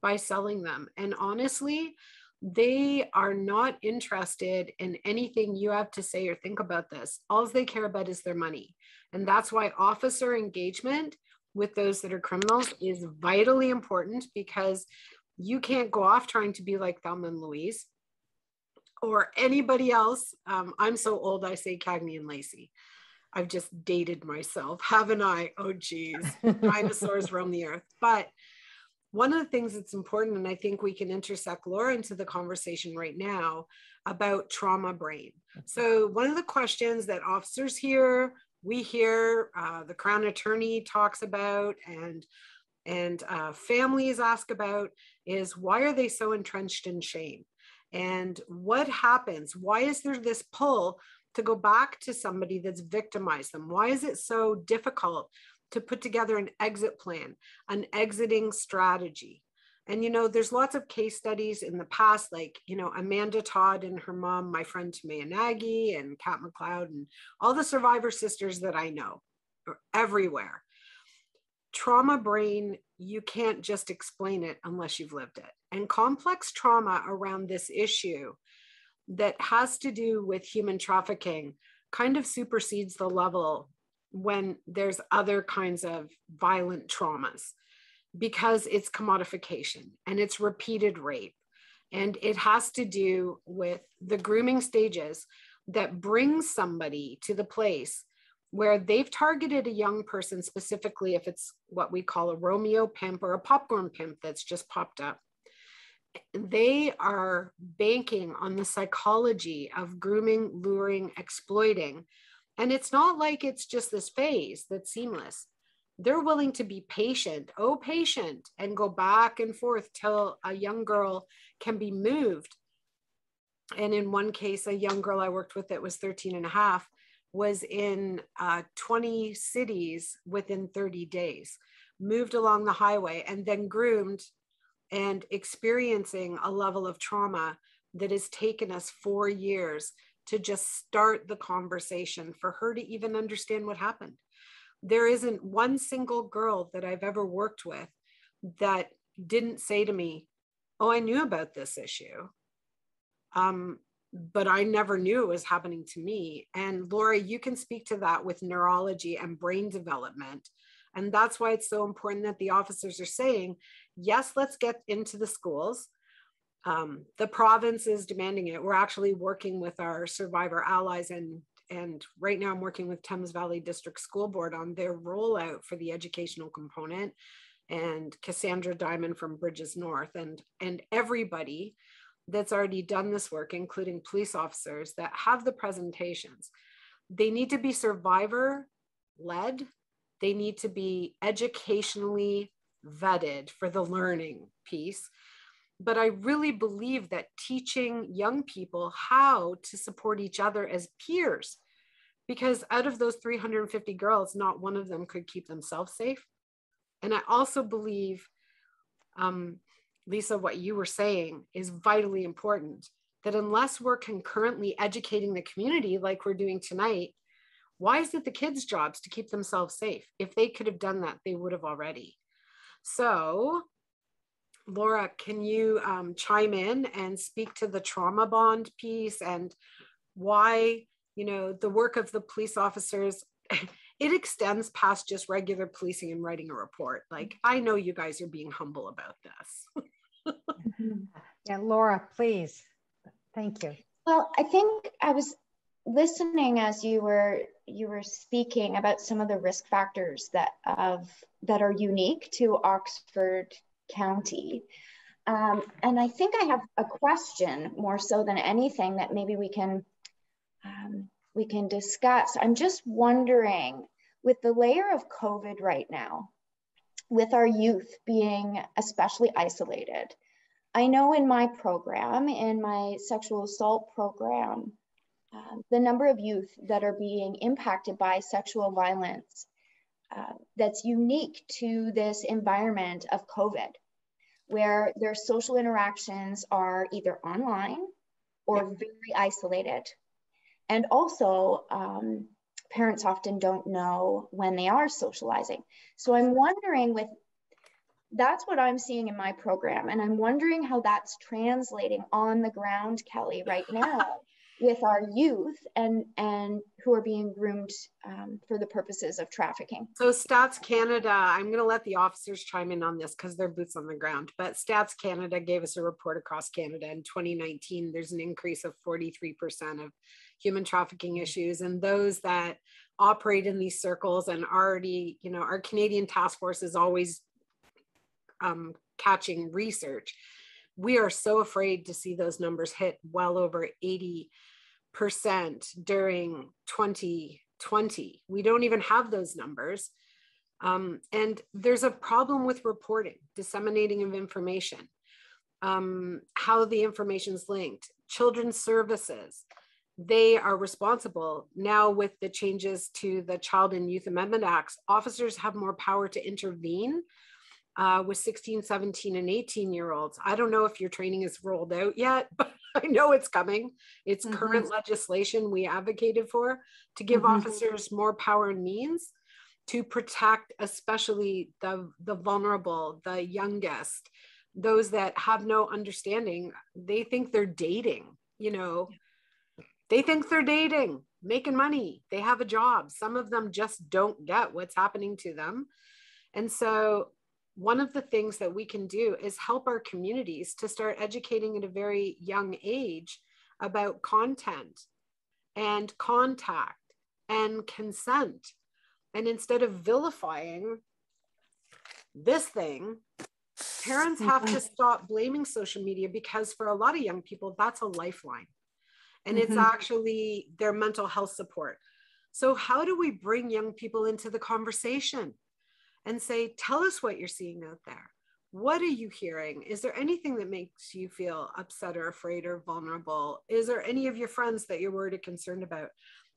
by selling them. And honestly, they are not interested in anything you have to say or think about this. All they care about is their money. And that's why officer engagement with those that are criminals is vitally important, because you can't go off trying to be like Thelma and Louise or anybody else. I'm so old, I say Cagney and Lacey. I've just dated myself, haven't I? Oh, geez, dinosaurs roam the earth. But one of the things that's important, and I think we can intersect Laura into the conversation right now about trauma brain. So one of the questions that officers hear, we hear, the Crown Attorney talks about, and families ask about, is why are they so entrenched in shame? And what happens? Why is there this pull to go back to somebody that's victimized them? Why is it so difficult to put together an exit plan, an exiting strategy? And, you know, there's lots of case studies in the past, like, you know, Amanda Todd and her mom, my friend Tamaya Nagy and Kat McLeod, and all the survivor sisters that I know are everywhere. Trauma brain, you can't just explain it unless you've lived it. And complex trauma around this issue that has to do with human trafficking kind of supersedes the level when there's other kinds of violent traumas, because it's commodification and it's repeated rape. And it has to do with the grooming stages that brings somebody to the place where they've targeted a young person specifically, if it's what we call a Romeo pimp or a popcorn pimp that's just popped up. They are banking on the psychology of grooming, luring, exploiting. And it's not like it's just this phase that's seamless. They're willing to be patient, and go back and forth till a young girl can be moved. And in one case, a young girl I worked with that was 13 and a half was in 20 cities within 30 days, moved along the highway and then groomed and experiencing a level of trauma that has taken us 4 years to just start the conversation for her to even understand what happened. There isn't one single girl that I've ever worked with that didn't say to me, oh, I knew about this issue, but I never knew it was happening to me. And Laura, you can speak to that with neurology and brain development. And that's why it's so important that the officers are saying, yes, let's get into the schools. The province is demanding it. We're actually working with our survivor allies, and right now I'm working with Thames Valley District School Board on their rollout for the educational component, and Cassandra Diamond from Bridges North, and everybody that's already done this work, including police officers that have the presentations. They need to be survivor led. They need to be educationally vetted for the learning piece. But I really believe that teaching young people how to support each other as peers, because out of those 350 girls, not one of them could keep themselves safe. And I also believe, Lisa, what you were saying is vitally important, that unless we're concurrently educating the community like we're doing tonight, why is it the kids' jobs to keep themselves safe? If they could have done that, they would have already. So Laura, can you chime in and speak to the trauma bond piece and why, you know, the work of the police officers, it extends past just regular policing and writing a report. Like, I know you guys are being humble about this. Yeah, Laura, please. Thank you. Well, I think I was listening as you were speaking about some of the risk factors that are unique to Oxford County. And I think I have a question more so than anything that maybe we can discuss. I'm just wondering, with the layer of COVID right now, with our youth being especially isolated, I know in my program, in my sexual assault program, the number of youth that are being impacted by sexual violence that's unique to this environment of COVID, where their social interactions are either online or very isolated. And also, parents often don't know when they are socializing. So I'm wondering, that's what I'm seeing in my program. And I'm wondering how that's translating on the ground, Kelly, right now with our youth and who are being groomed for the purposes of trafficking. So Stats Canada, I'm going to let the officers chime in on this because they're boots on the ground, but Stats Canada gave us a report across Canada in 2019. There's an increase of 43% of human trafficking issues, and those that operate in these circles and already, you know, our Canadian task force is always catching research. We are so afraid to see those numbers hit well over 80% during 2020. We don't even have those numbers. And there's a problem with reporting, disseminating of information, how the information is linked. Children's services, they are responsible. Now with the changes to the Child and Youth Amendment Acts, officers have more power to intervene with 16, 17, and 18-year-olds. I don't know if your training is rolled out yet, but I know it's coming. It's current legislation we advocated for to give officers more power and means to protect, especially the vulnerable, the youngest, those that have no understanding. They think they're dating, you know, they think they're dating, making money. They have a job. Some of them just don't get what's happening to them. And so one of the things that we can do is help our communities to start educating at a very young age about content and contact and consent. And instead of vilifying this thing, parents have to stop blaming social media, because for a lot of young people, that's a lifeline. And it's actually their mental health support. So how do we bring young people into the conversation and say, tell us what you're seeing out there? What are you hearing? Is there anything that makes you feel upset or afraid or vulnerable? Is there any of your friends that you're worried or concerned about?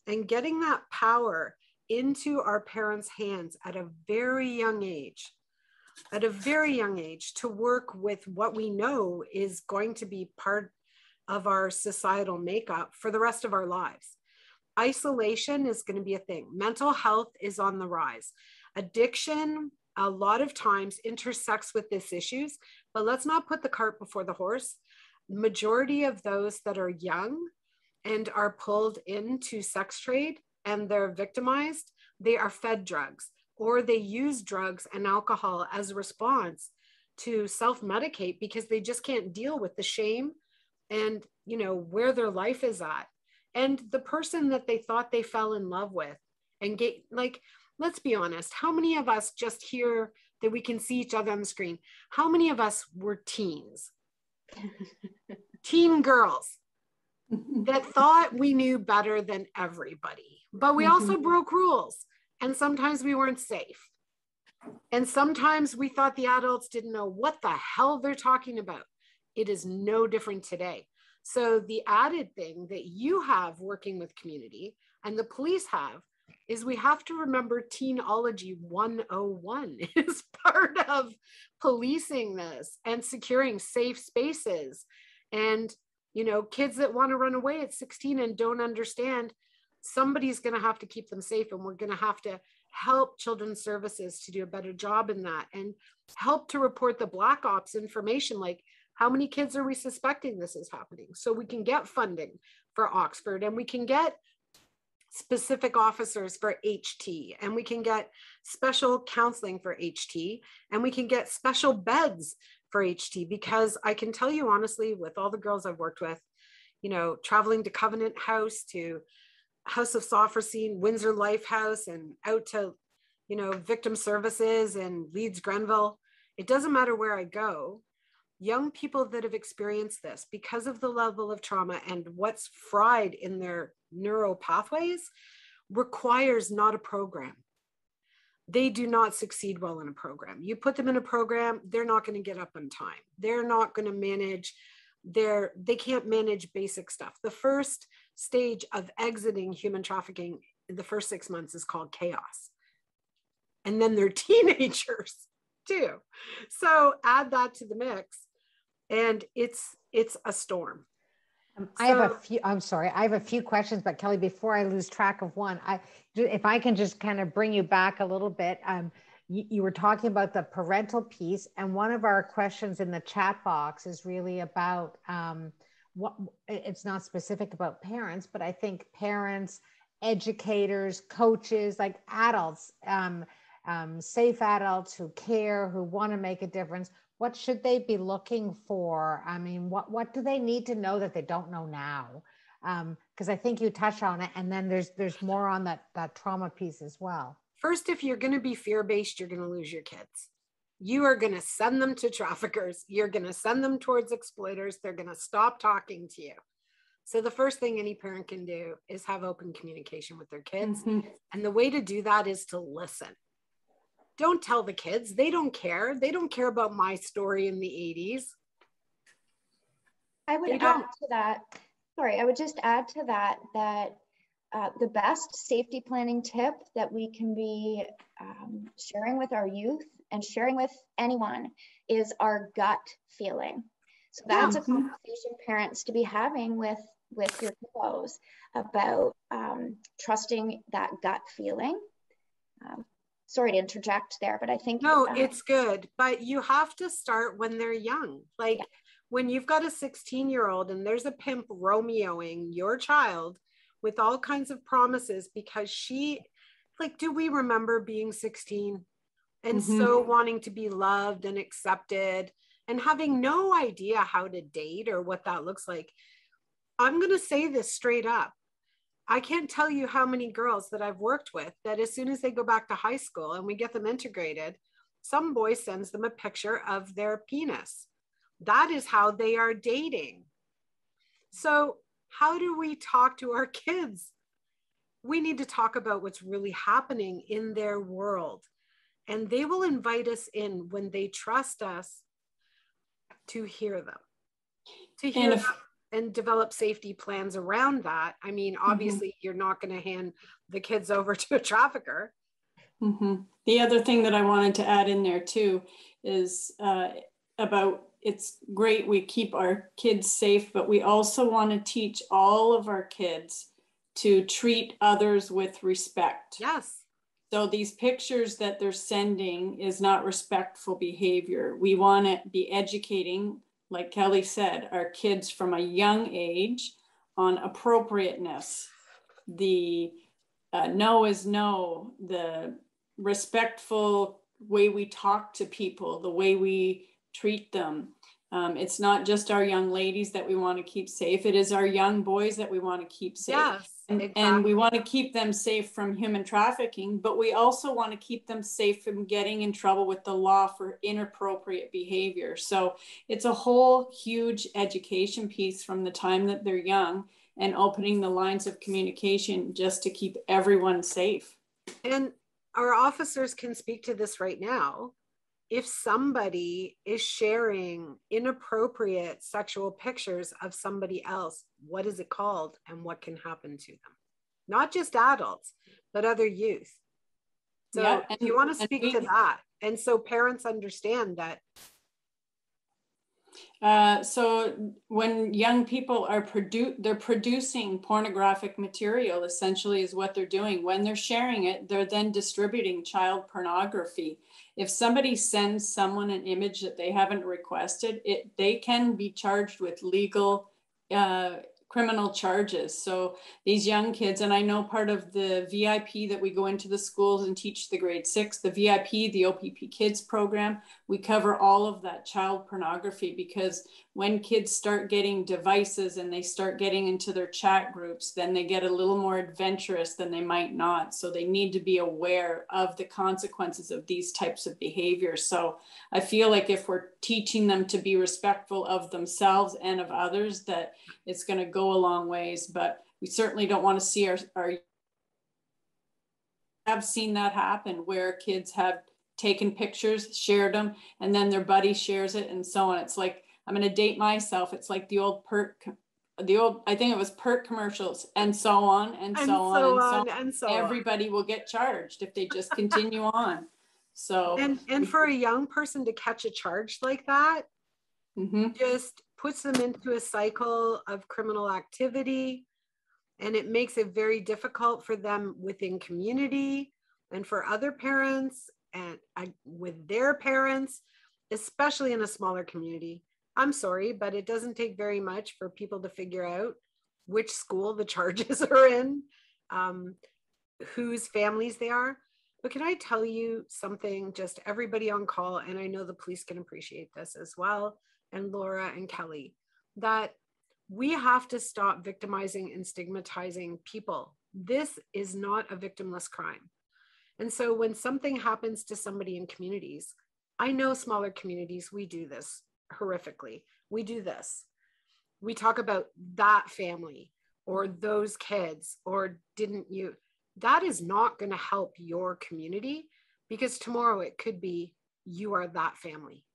And getting that power into our parents' hands at a very young age, to work with what we know is going to be part of our societal makeup for the rest of our lives. Isolation is going to be a thing. Mental health is on the rise. Addiction, a lot of times intersects with these issues, but let's not put the cart before the horse. Majority of those that are young and are pulled into sex trade and they're victimized, they are fed drugs, or they use drugs and alcohol as a response to self-medicate because they just can't deal with the shame and, you know, where their life is at. And the person that they thought they fell in love with and get, like, let's be honest, how many of us just here that we can see each other on the screen, how many of us were teens? Teen girls that thought we knew better than everybody, but we also broke rules. And sometimes we weren't safe. And sometimes we thought the adults didn't know what the hell they're talking about. It is no different today. So the added thing that you have working with community and the police have is we have to remember Teenology 101 is part of policing this and securing safe spaces. And, you know, kids that want to run away at 16 and don't understand, somebody's going to have to keep them safe, and we're going to have to help children's services to do a better job in that, and help to report the Black Ops information, like how many kids are we suspecting this is happening, so we can get funding for Oxford, and we can get specific officers for HT, and we can get special counseling for HT, and we can get special beds for HT, because I can tell you honestly, with all the girls I've worked with, you know, traveling to Covenant House, to House of Sophrosine, Windsor Lifehouse, and out to, you know, victim services and Leeds Grenville. It doesn't matter where I go. Young people that have experienced this because of the level of trauma and what's fried in their neural pathways requires not a program. They do not succeed well in a program. You put them in a program, they're not going to get up on time. They're not going to manage they can't manage basic stuff. The first stage of exiting human trafficking in the first 6 months is called chaos. And then they're teenagers too. So add that to the mix and it's a storm. I have a few, I'm sorry, I have a few questions, but Kelly, before I lose track of one, if I can just kind of bring you back a little bit, you were talking about the parental piece, and one of our questions in the chat box is really about what it's not specific about parents, but I think parents, educators, coaches, like adults, safe adults who care, who want to make a difference. What should they be looking for? I mean, what do they need to know that they don't know now? Because I think you touched on it, and then there's more on that trauma piece as well. First, if you're going to be fear-based, you're going to lose your kids. You are going to send them to traffickers. You're going to send them towards exploiters. They're going to stop talking to you. So the first thing any parent can do is have open communication with their kids. And the way to do that is to listen. Don't tell the kids. They don't care. They don't care about my story in the 80s. I would add to that. Sorry, I would just add to that the best safety planning tip that we can be sharing with our youth and sharing with anyone is our gut feeling. So that's a conversation parents to be having with your kiddos about trusting that gut feeling. Sorry to interject there, but I think no, it's good. But you have to start when they're young. Like when you've got a 16-year-old and there's a pimp Romeoing your child with all kinds of promises because she, like, do we remember being 16 and so wanting to be loved and accepted and having no idea how to date or what that looks like? I'm going to say this straight up. I can't tell you how many girls that I've worked with that as soon as they go back to high school and we get them integrated, some boy sends them a picture of their penis. That is how they are dating. So how do we talk to our kids? We need to talk about what's really happening in their world. And they will invite us in when they trust us to hear them, and develop safety plans around that. I mean, obviously, you're not going to hand the kids over to a trafficker. The other thing that I wanted to add in there too is about, it's great we keep our kids safe, but we also want to teach all of our kids to treat others with respect. Yes. So these pictures that they're sending is not respectful behavior. We want to be educating, like Kelly said, our kids from a young age on appropriateness. The no is no, the respectful way we talk to people, the way we treat them. It's not just our young ladies that we want to keep safe. It is our young boys that we want to keep safe. Yes, exactly. And we want to keep them safe from human trafficking, but we also want to keep them safe from getting in trouble with the law for inappropriate behavior. So it's a whole huge education piece from the time that they're young and opening the lines of communication just to keep everyone safe. And our officers can speak to this right now. If somebody is sharing inappropriate sexual pictures of somebody else, what is it called and what can happen to them? Not just adults, but other youth. So you want to speak to that. And so parents understand that. So when young people are they're producing pornographic material, essentially is what they're doing. When they're sharing it, they're then distributing child pornography. If somebody sends someone an image that they haven't requested, they can be charged with legal criminal charges. So these young kids, and I know part of the VIP that we go into the schools and teach the grade 6, the VIP, the OPP Kids program, we cover all of that child pornography, because when kids start getting devices and they start getting into their chat groups, then they get a little more adventurous than they might not. So they need to be aware of the consequences of these types of behaviors. So I feel like if we're teaching them to be respectful of themselves and of others, that it's going to go a long ways. But we certainly don't want to see our have seen that happen where kids have taken pictures, shared them, and then their buddy shares it and so on. It's like, I'm going to date myself. It's like the old I think it was perk commercials, and so on and so on and so on. Everybody will get charged if they just continue on. So and for a young person to catch a charge like that, just puts them into a cycle of criminal activity, and it makes it very difficult for them within community and for other parents and with their parents, especially in a smaller community. I'm sorry, but it doesn't take very much for people to figure out which school the charges are in, whose families they are. But can I tell you something, just everybody on call, and I know the police can appreciate this as well, and Laura and Kelly, that we have to stop victimizing and stigmatizing people. This is not a victimless crime. And so when something happens to somebody in communities, I know smaller communities, we do this horrifically. We do this. We talk about that family or those kids, or didn't you? That is not going to help your community, because tomorrow it could be you are that family.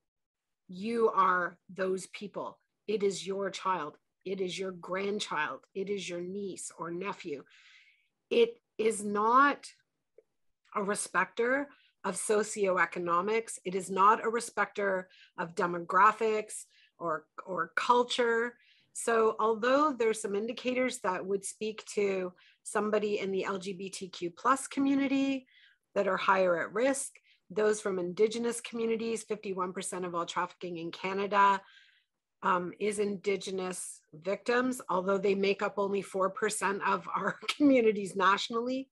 You are those people. It is your child. It is your grandchild. It is your niece or nephew. It is not a respecter of socioeconomics. It is not a respecter of demographics or culture. So although there's some indicators that would speak to somebody in the LGBTQ plus community that are higher at risk, those from Indigenous communities, 51% of all trafficking in Canada is Indigenous victims, although they make up only 4% of our communities nationally.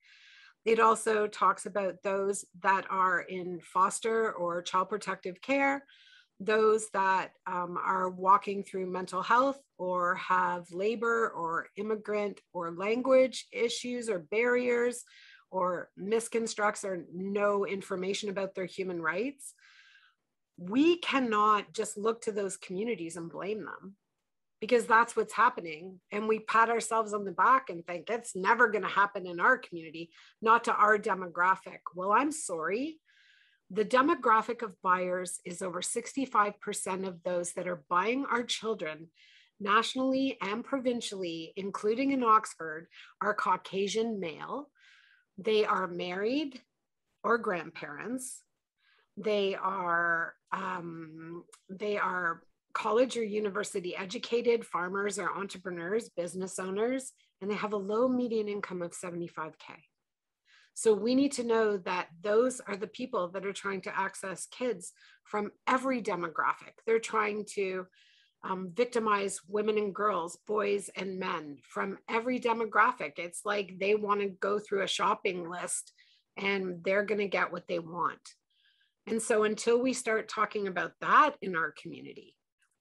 It also talks about those that are in foster or child protective care, those that are walking through mental health or have labor or immigrant or language issues or barriers or misconstructs or no information about their human rights. We cannot just look to those communities and blame them, because that's what's happening. And we pat ourselves on the back and think it's never going to happen in our community, not to our demographic. Well, I'm sorry. The demographic of buyers is over 65% of those that are buying our children nationally and provincially, including in Oxford, are Caucasian male. They are married or grandparents. They are college or university educated, farmers or entrepreneurs, business owners, and they have a low median income of 75K. So we need to know that those are the people that are trying to access kids from every demographic. They're trying to victimize women and girls, boys and men from every demographic. It's like they want to go through a shopping list and they're going to get what they want. And so until we start talking about that in our community,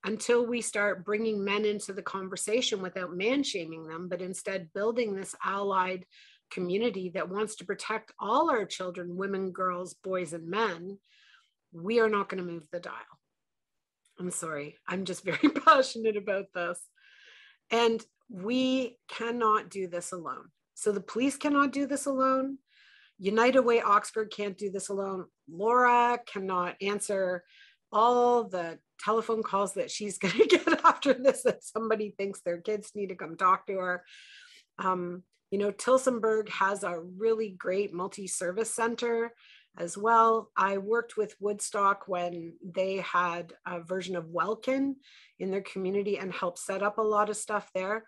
until we start bringing men into the conversation without man-shaming them, but instead building this allied community that wants to protect all our children, women, girls, boys, and men, we are not going to move the dial. I'm sorry. I'm just very passionate about this. And we cannot do this alone. So the police cannot do this alone. United Way Oxford can't do this alone. Laura cannot answer all the telephone calls that she's going to get after this if somebody thinks their kids need to come talk to her. You know, Tillsonburg has a really great multi-service center as well. I worked with Woodstock when they had a version of Welkin in their community and helped set up a lot of stuff there.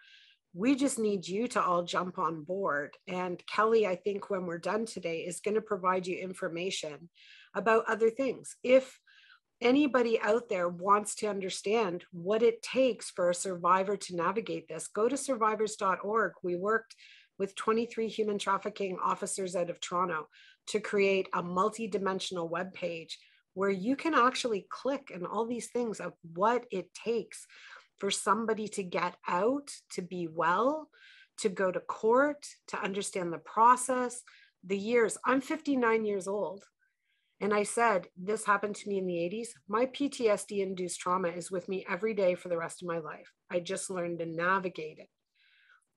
We just need you to all jump on board. And Kelly, I think when we're done today, is going to provide you information about other things. If anybody out there wants to understand what it takes for a survivor to navigate this, go to survivors.org. We worked with 23 human trafficking officers out of Toronto to create a multi-dimensional webpage where you can actually click and all these things of what it takes for somebody to get out, to be well, to go to court, to understand the process, the years. I'm 59 years old. And I said, this happened to me in the 80s. My PTSD-induced trauma is with me every day for the rest of my life. I just learned to navigate it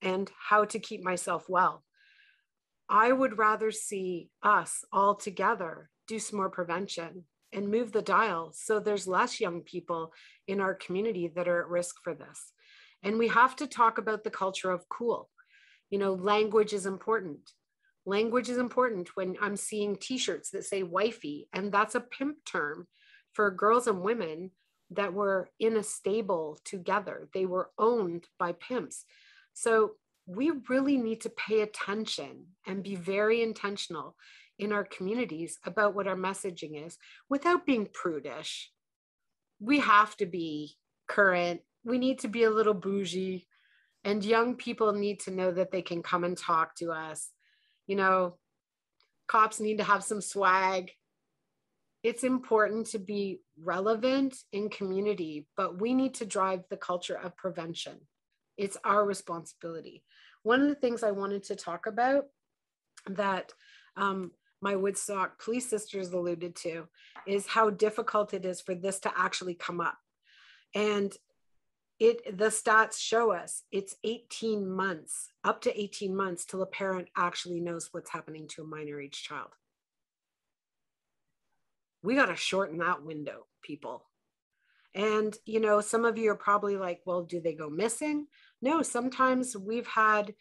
and how to keep myself well. I would rather see us all together do some more prevention and move the dial so there's less young people in our community that are at risk for this. And we have to talk about the culture of cool. You know, language is important. Language is important when I'm seeing t-shirts that say wifey, and that's a pimp term for girls and women that were in a stable together. They were owned by pimps. So we really need to pay attention and be very intentional in our communities about what our messaging is without being prudish. We have to be current. We need to be a little bougie, and young people need to know that they can come and talk to us. You know, cops need to have some swag. It's important to be relevant in community, but we need to drive the culture of prevention. It's our responsibility. One of the things I wanted to talk about that my Woodstock police sisters alluded to is how difficult it is for this to actually come up. And the stats show us it's 18 months, up to 18 months till a parent actually knows what's happening to a minor age child. We got to shorten that window, people. And, you know, some of you are probably like, well, do they go missing? No, sometimes we've had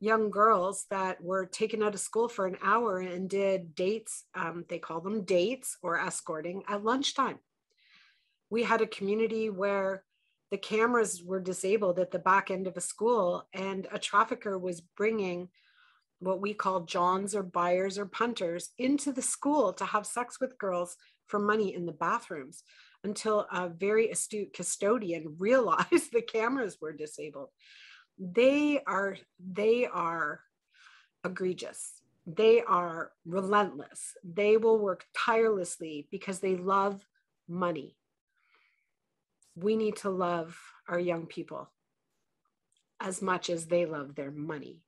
young girls that were taken out of school for an hour and did dates. They call them dates or escorting at lunchtime. We had a community where the cameras were disabled at the back end of a school, and a trafficker was bringing what we call johns or buyers or punters into the school to have sex with girls for money in the bathrooms, until a very astute custodian realized the cameras were disabled. They are egregious. They are relentless. They will work tirelessly because they love money. We need to love our young people as much as they love their money.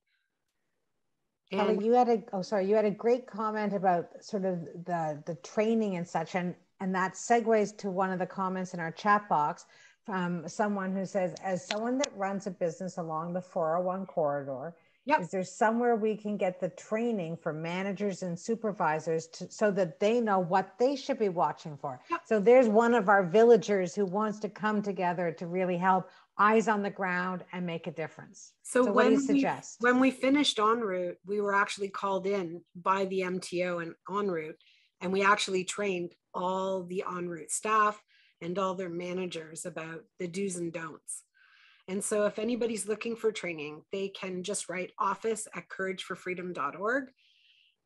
And you had a great comment about sort of the training and such, and that segues to one of the comments in our chat box from someone who says, as someone that runs a business along the 401 corridor, yep, is there somewhere we can get the training for managers and supervisors so that they know what they should be watching for? Yep. So there's one of our villagers who wants to come together to really help, eyes on the ground, and make a difference. So what do you suggest? When we finished Enroute, we were actually called in by the MTO and Enroute, and we actually trained all the Enroute staff and all their managers about the do's and don'ts. And so if anybody's looking for training, they can just write office@courageforfreedom.org.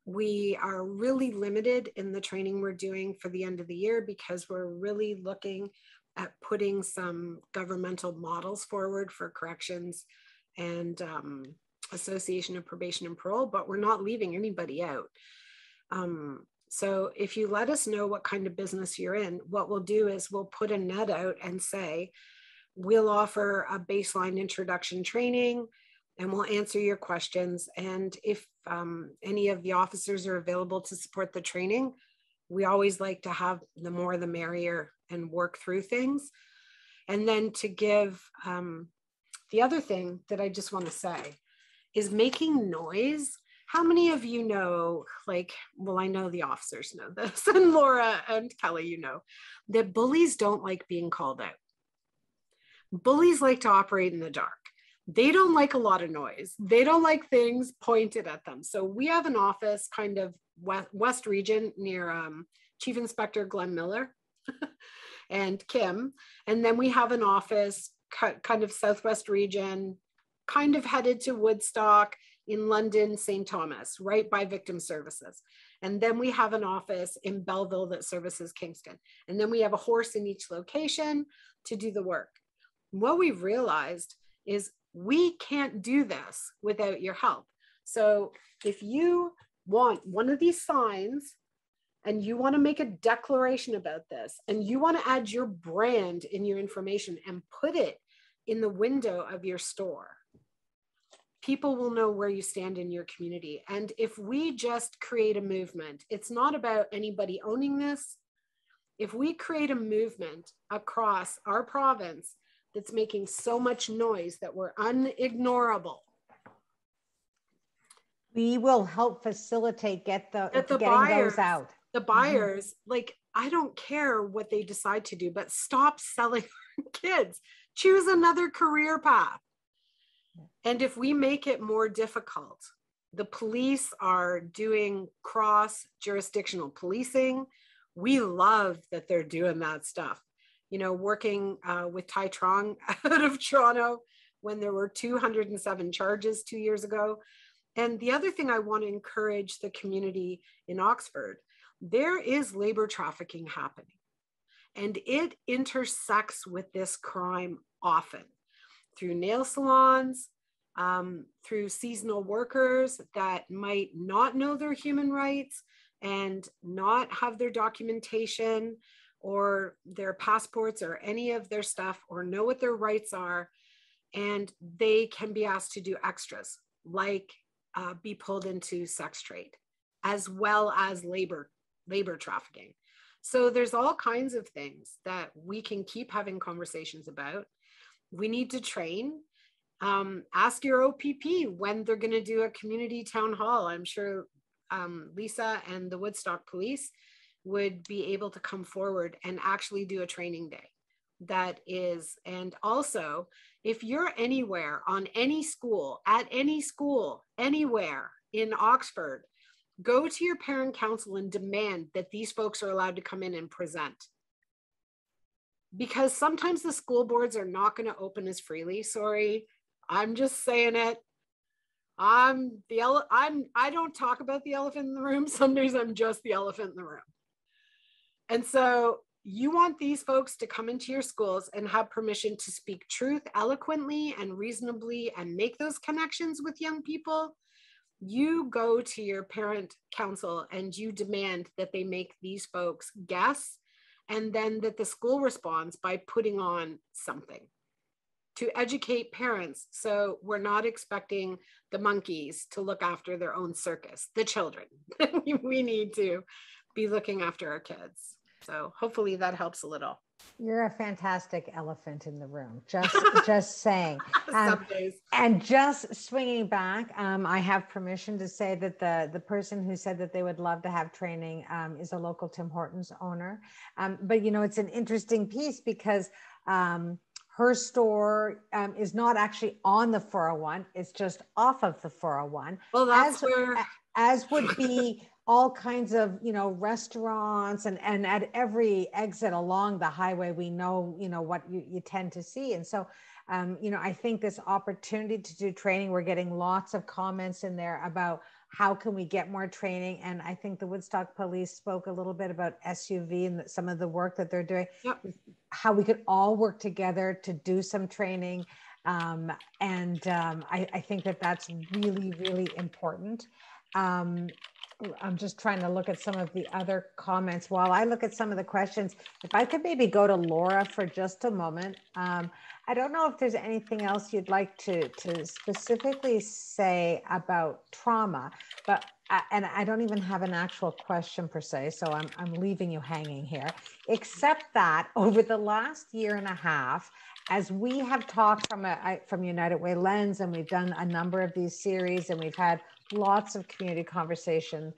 We are really limited in the training we're doing for the end of the year because we're really looking at putting some governmental models forward for corrections and Association of Probation and Parole, but we're not leaving anybody out. So if you let us know what kind of business you're in, what we'll do is we'll put a net out and say, we'll offer a baseline introduction training and we'll answer your questions. And if any of the officers are available to support the training, we always like to have the more the merrier and work through things. And then to give, the other thing that I just want to say is making noise. How many of you know, like, well, I know the officers know this, and Laura and Kelly, you know, that bullies don't like being called out. Bullies like to operate in the dark. They don't like a lot of noise. They don't like things pointed at them. So we have an office kind of West Region near Chief Inspector Glenn Miller and Kim. And then we have an office kind of Southwest Region, kind of headed to Woodstock, in London, St. Thomas, right by Victim Services. And then we have an office in Belleville that services Kingston. And then we have a horse in each location to do the work. What we've realized is we can't do this without your help. So if you want one of these signs and you want to make a declaration about this and you want to add your brand in your information and put it in the window of your store, people will know where you stand in your community. And if we just create a movement, it's not about anybody owning this. If we create a movement across our province that's making so much noise that we're unignorable, we will help facilitate getting buyers, those out. The buyers, like, I don't care what they decide to do, but stop selling kids. Choose another career path. And if we make it more difficult, the police are doing cross-jurisdictional policing. We love that they're doing that stuff. You know, working with Tai Trong out of Toronto when there were 207 charges 2 years ago. And the other thing I want to encourage the community in Oxford, there is labor trafficking happening. And it intersects with this crime often through nail salons, through seasonal workers that might not know their human rights and not have their documentation or their passports or any of their stuff or know what their rights are. And they can be asked to do extras, like be pulled into sex trade, as well as labor trafficking. So there's all kinds of things that we can keep having conversations about. We need to train. Ask your OPP when they're going to do a community town hall. I'm sure Lisa and the Woodstock police would be able to come forward and actually do a training day that is, and also if you're anywhere on any school, at any school, anywhere in Oxford, go to your parent council and demand that these folks are allowed to come in and present. Because sometimes the school boards are not going to open as freely. Sorry, I'm just saying it. I don't talk about the elephant in the room. Some days I'm just the elephant in the room. And so you want these folks to come into your schools and have permission to speak truth eloquently and reasonably and make those connections with young people. You go to your parent council and you demand that they make these folks guess, and then that the school responds by putting on something to educate parents. So we're not expecting the monkeys to look after their own circus, the children. We need to be looking after our kids. So hopefully that helps a little. You're a fantastic elephant in the room. Just saying. Some days. And just swinging back, I have permission to say that the person who said that they would love to have training is a local Tim Hortons owner. But you know, it's an interesting piece because her store is not actually on the 401; it's just off of the 401. Well, that's as would be all kinds of, you know, restaurants and at every exit along the highway, we know, you know, what you tend to see. And so, you know, I think this opportunity to do training, we're getting lots of comments in there about how can we get more training. And I think the Woodstock police spoke a little bit about SUV and some of the work that they're doing, yep. How we could all work together to do some training. I think that that's really, really important. I'm just trying to look at some of the other comments. While I look at some of the questions, if I could maybe go to Laura for just a moment. I don't know if there's anything else you'd like to specifically say about trauma, but and I don't even have an actual question per se, so I'm leaving you hanging here, except that over the last year and a half, as we have talked from United Way lens, and we've done a number of these series, and we've had lots of community conversation,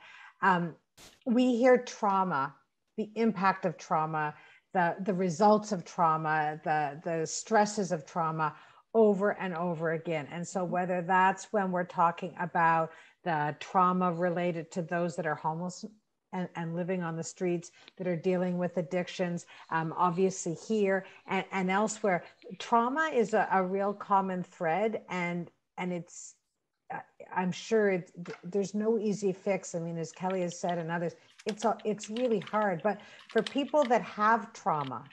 we hear trauma, the impact of trauma, the results of trauma, the stresses of trauma over and over again. And so whether that's when we're talking about the trauma related to those that are homeless and living on the streets, that are dealing with addictions, obviously here and elsewhere, trauma is a real common thread, and it's, I'm sure there's no easy fix. I mean, as Kelly has said and others, it's really hard. But for people that have trauma,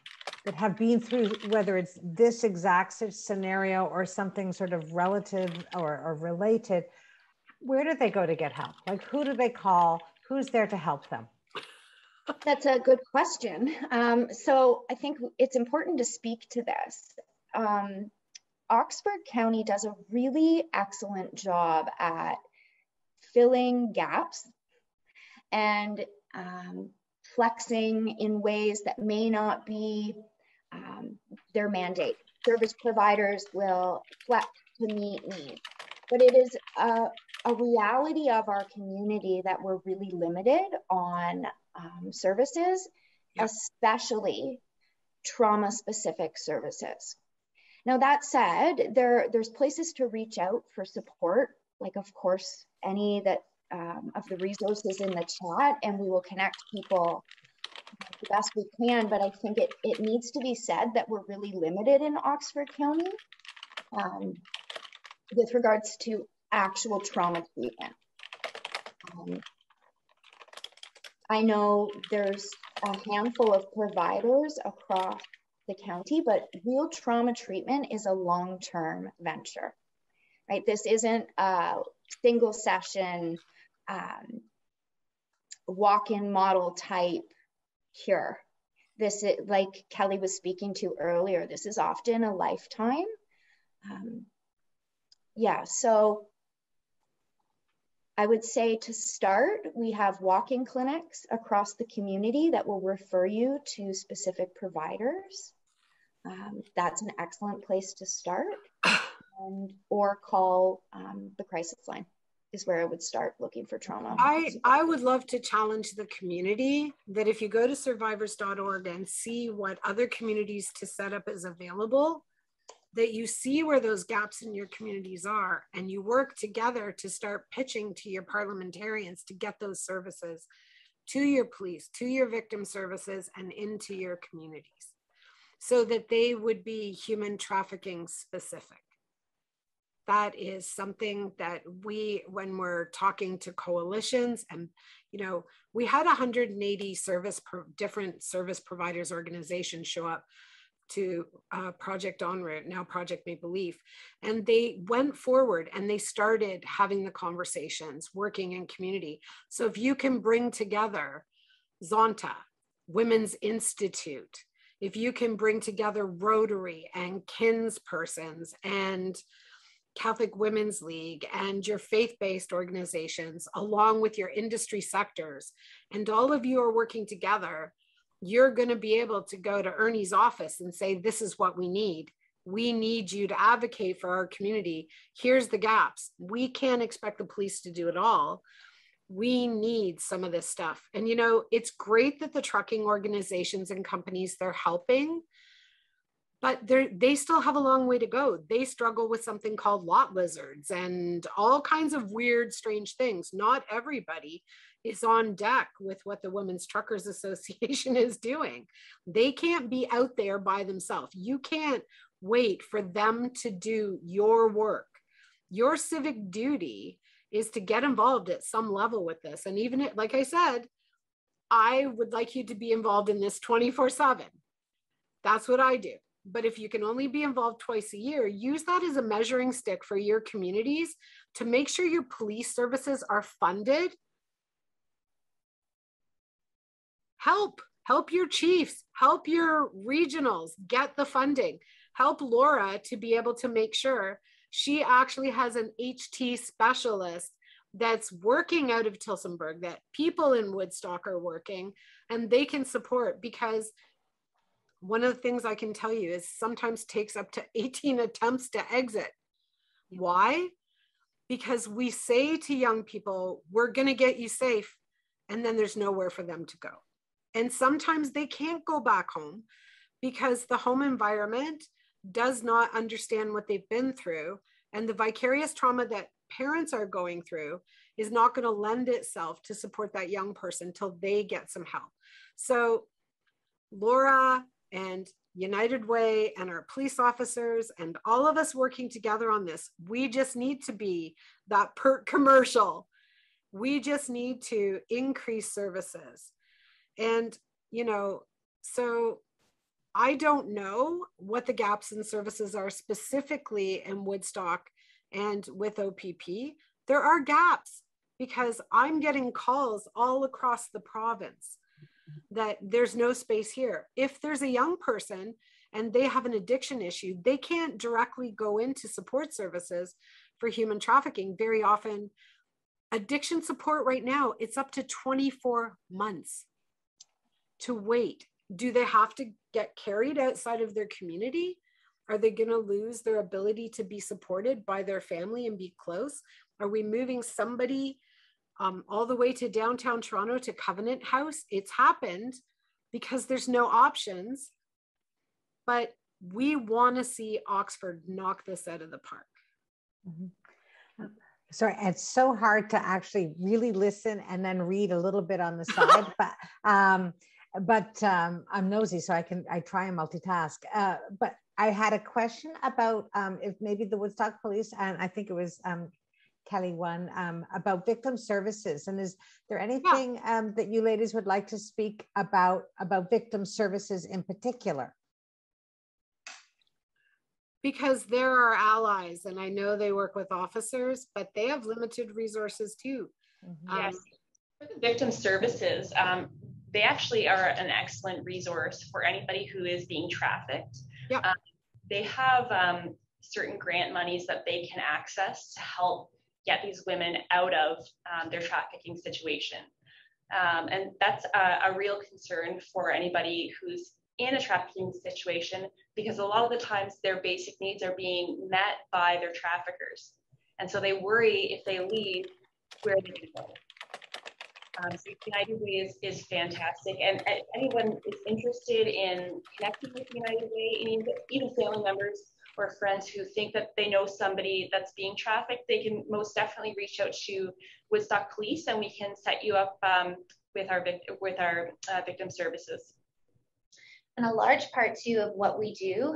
that have been through, whether it's this exact scenario or something sort of relative or related, where do they go to get help? Like, who do they call? Who's there to help them? That's a good question. So I think it's important to speak to this. Oxford County does a really excellent job at filling gaps and flexing in ways that may not be their mandate. Service providers will flex to meet needs, but it is a reality of our community that we're really limited on services, especially trauma-specific services. Now, that said, there's places to reach out for support, like, of course, any that of the resources in the chat, and we will connect people the best we can. But I think it needs to be said that we're really limited in Oxford County with regards to actual trauma treatment. I know there's a handful of providers across the county, but real trauma treatment is a long-term venture, right? This isn't a single session, walk-in model type cure. This is, like Kelly was speaking to earlier, this is often a lifetime. So I would say to start, we have walk-in clinics across the community that will refer you to specific providers. That's an excellent place to start, or call the crisis line. is where I would start looking for trauma. I would love to challenge the community that if you go to survivors.org and see what other communities to set up is available, that you see where those gaps in your communities are, and you work together to start pitching to your parliamentarians to get those services to your police, to your victim services, and into your communities, so that they would be human trafficking specific. That is something that we, when we're talking to coalitions, and we had 180 different service providers organizations show up to Project OnRoute, now Project Maple Leaf, and they went forward and they started having the conversations, working in community. So if you can bring together Zonta, Women's Institute, if you can bring together Rotary and Kinspersons and Catholic Women's League and your faith-based organizations, along with your industry sectors, and all of you are working together, you're going to be able to go to Ernie's office and say, this is what we need. We need you to advocate for our community. Here's the gaps. We can't expect the police to do it all. We need some of this stuff. And, it's great that the trucking organizations and companies, they're helping, but they still have a long way to go. They struggle with something called lot lizards and all kinds of weird, strange things. Not everybody is on deck with what the Women's Truckers Association is doing. They can't be out there by themselves. You can't wait for them to do your work. Your civic duty is to get involved at some level with this. And even like I said, I would like you to be involved in this 24/7. That's what I do. But if you can only be involved twice a year, use that as a measuring stick for your communities to make sure your police services are funded. Help your chiefs, help your regionals get the funding. Help Laura to be able to make sure she actually has an HT specialist that's working out of Tillsonburg, that people in Woodstock are working, and they can support, because one of the things I can tell you is sometimes takes up to 18 attempts to exit. Why? Because we say to young people, we're going to get you safe, and then there's nowhere for them to go. And sometimes they can't go back home because the home environment does not understand what they've been through. And the vicarious trauma that parents are going through is not going to lend itself to support that young person till they get some help. So Laura and United Way and our police officers and all of us working together on this, we just need to be that PERT commercial. We just need to increase services. And, so I don't know what the gaps in services are specifically in Woodstock and with OPP. There are gaps because I'm getting calls all across the province that there's no space here. If there's a young person and they have an addiction issue, they can't directly go into support services for human trafficking. Very often, addiction support right now, it's up to 24 months to wait. Do they have to get carried outside of their community? Are they going to lose their ability to be supported by their family and be close? Are we moving somebody all the way to downtown Toronto to Covenant House? It's happened because there's no options, but we want to see Oxford knock this out of the park. Mm-hmm. Sorry, it's so hard to actually really listen and then read a little bit on the side, but I'm nosy, so I try and multitask. But I had a question about if maybe the Woodstock Police, and I think it was Kelly one, about victim services. And is there anything that you ladies would like to speak about victim services in particular? Because they're our allies, and I know they work with officers, but they have limited resources too. Mm-hmm. Yes, for the victim services, they actually are an excellent resource for anybody who is being trafficked. Yep. They have certain grant monies that they can access to help get these women out of their trafficking situation. And that's a real concern for anybody who's in a trafficking situation, because a lot of the times their basic needs are being met by their traffickers. And so they worry if they leave where they can go. So United Way is fantastic, and anyone is interested in connecting with United Way, and even family members or friends who think that they know somebody that's being trafficked, they can most definitely reach out to Woodstock Police, and we can set you up with our victim services. And a large part too of what we do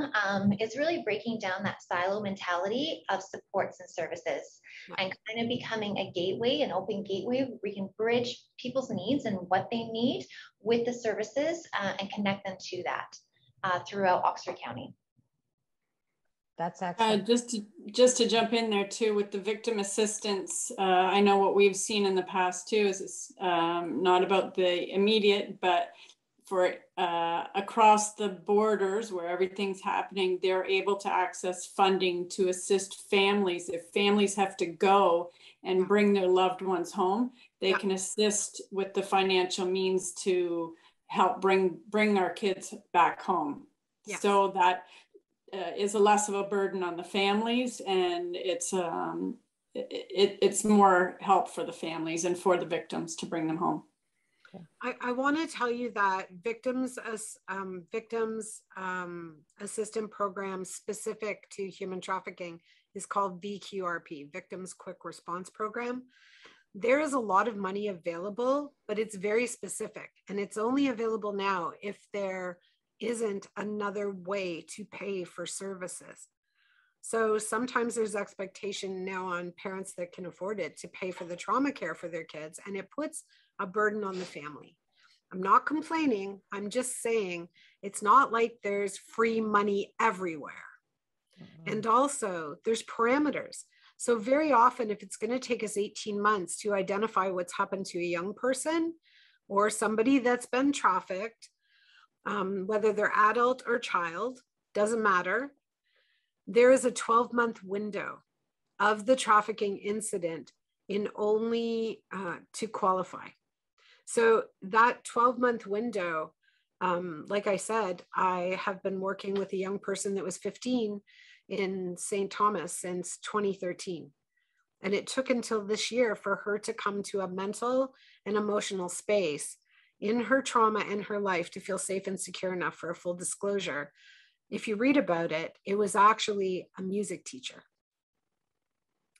is really breaking down that silo mentality of supports and services, and kind of becoming a gateway, an open gateway where we can bridge people's needs and what they need with the services and connect them to that throughout Oxford County. That's excellent. Just to jump in there too with the victim assistance, I know what we've seen in the past too is it's not about the immediate, but for across the borders where everything's happening, they're able to access funding to assist families. If families have to go and bring their loved ones home, they can assist with the financial means to help bring our kids back home. So that is a less of a burden on the families, and it's more help for the families and for the victims to bring them home. I want to tell you that victims assistance program specific to human trafficking is called VQRP, Victims Quick Response Program. There is a lot of money available, but it's very specific, and it's only available now if there isn't another way to pay for services. So sometimes there's expectation now on parents that can afford it to pay for the trauma care for their kids, and it puts a burden on the family. I'm not complaining. I'm just saying it's not like there's free money everywhere. And also there's parameters. So very often, if it's going to take us 18 months to identify what's happened to a young person or somebody that's been trafficked, whether they're adult or child, doesn't matter. There is a 12-month window of the trafficking incident in only to qualify. So that 12-month window, like I said, I have been working with a young person that was 15 in St. Thomas since 2013. And it took until this year for her to come to a mental and emotional space in her trauma and her life to feel safe and secure enough for a full disclosure. If you read about it, it was actually a music teacher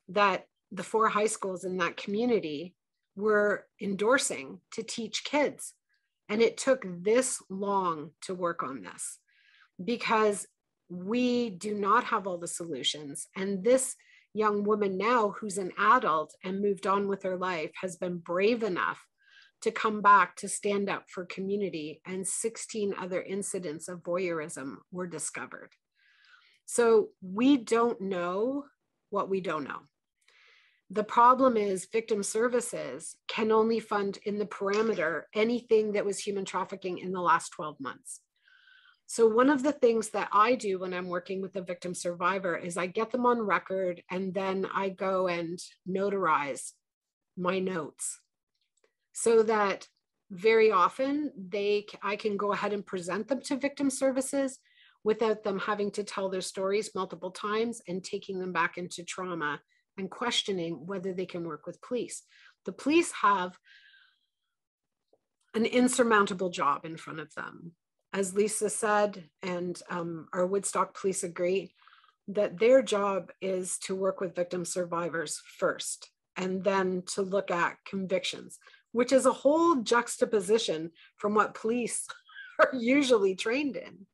that the 4 high schools in that community were endorsing to teach kids. And it took this long to work on this because we do not have all the solutions. And this young woman now, who's an adult and moved on with her life, has been brave enough to come back to stand up for community, and 16 other incidents of voyeurism were discovered. So we don't know what we don't know. The problem is victim services can only fund in the parameter anything that was human trafficking in the last 12 months. So one of the things that I do when I'm working with a victim survivor is I get them on record, and then I go and notarize my notes so that very often I can go ahead and present them to victim services without them having to tell their stories multiple times and taking them back into trauma and questioning whether they can work with police. The police have an insurmountable job in front of them. As Lisa said, and our Woodstock police agree, that their job is to work with victim survivors first, and then to look at convictions, which is a whole juxtaposition from what police are usually trained in.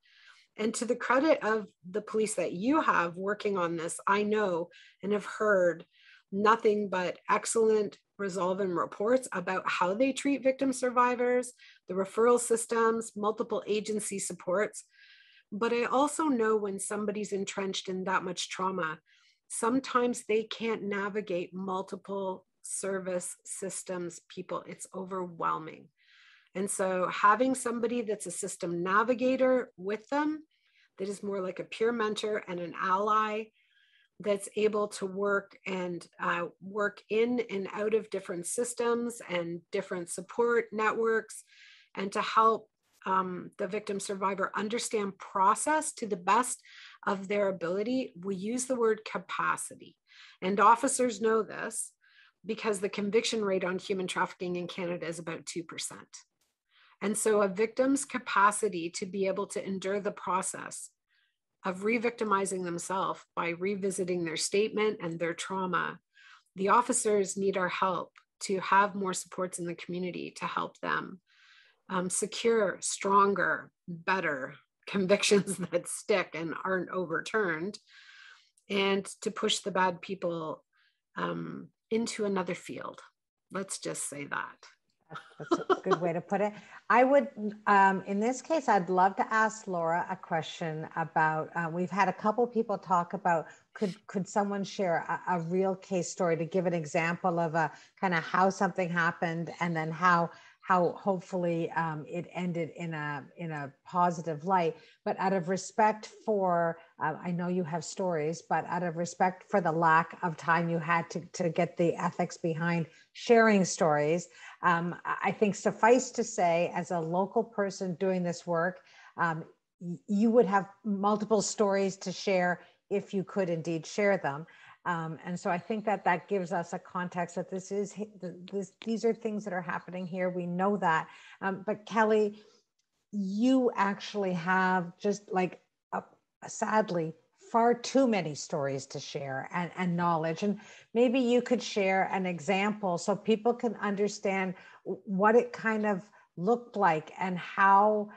And to the credit of the police that you have working on this, I know and have heard nothing but excellent resolving reports about how they treat victim survivors, the referral systems, multiple agency supports. But I also know when somebody's entrenched in that much trauma, sometimes they can't navigate multiple service systems, people. It's overwhelming. And so having somebody that's a system navigator with them, that is more like a peer mentor and an ally, that's able to work and work in and out of different systems and different support networks, and to help the victim survivor understand process to the best of their ability. We use the word capacity, and officers know this, because the conviction rate on human trafficking in Canada is about 2%. And so a victim's capacity to be able to endure the process of re-victimizing themselves by revisiting their statement and their trauma, the officers need our help to have more supports in the community to help them secure stronger, better convictions that stick and aren't overturned, and to push the bad people into another field. Let's just say that. That's a good way to put it. I would, in this case, I'd love to ask Laura a question about, we've had a couple people talk about, could someone share a real case story to give an example of a kind of how something happened and then how hopefully it ended in a positive light. But out of respect for, I know you have stories, but out of respect for the lack of time you had to get the ethics behind sharing stories, I think suffice to say, as a local person doing this work, you would have multiple stories to share if you could indeed share them. And so I think that gives us a context that these are things that are happening here. We know that. But Kelly, you actually have just like, sadly, far too many stories to share and knowledge. And maybe you could share an example so people can understand what it kind of looked like and how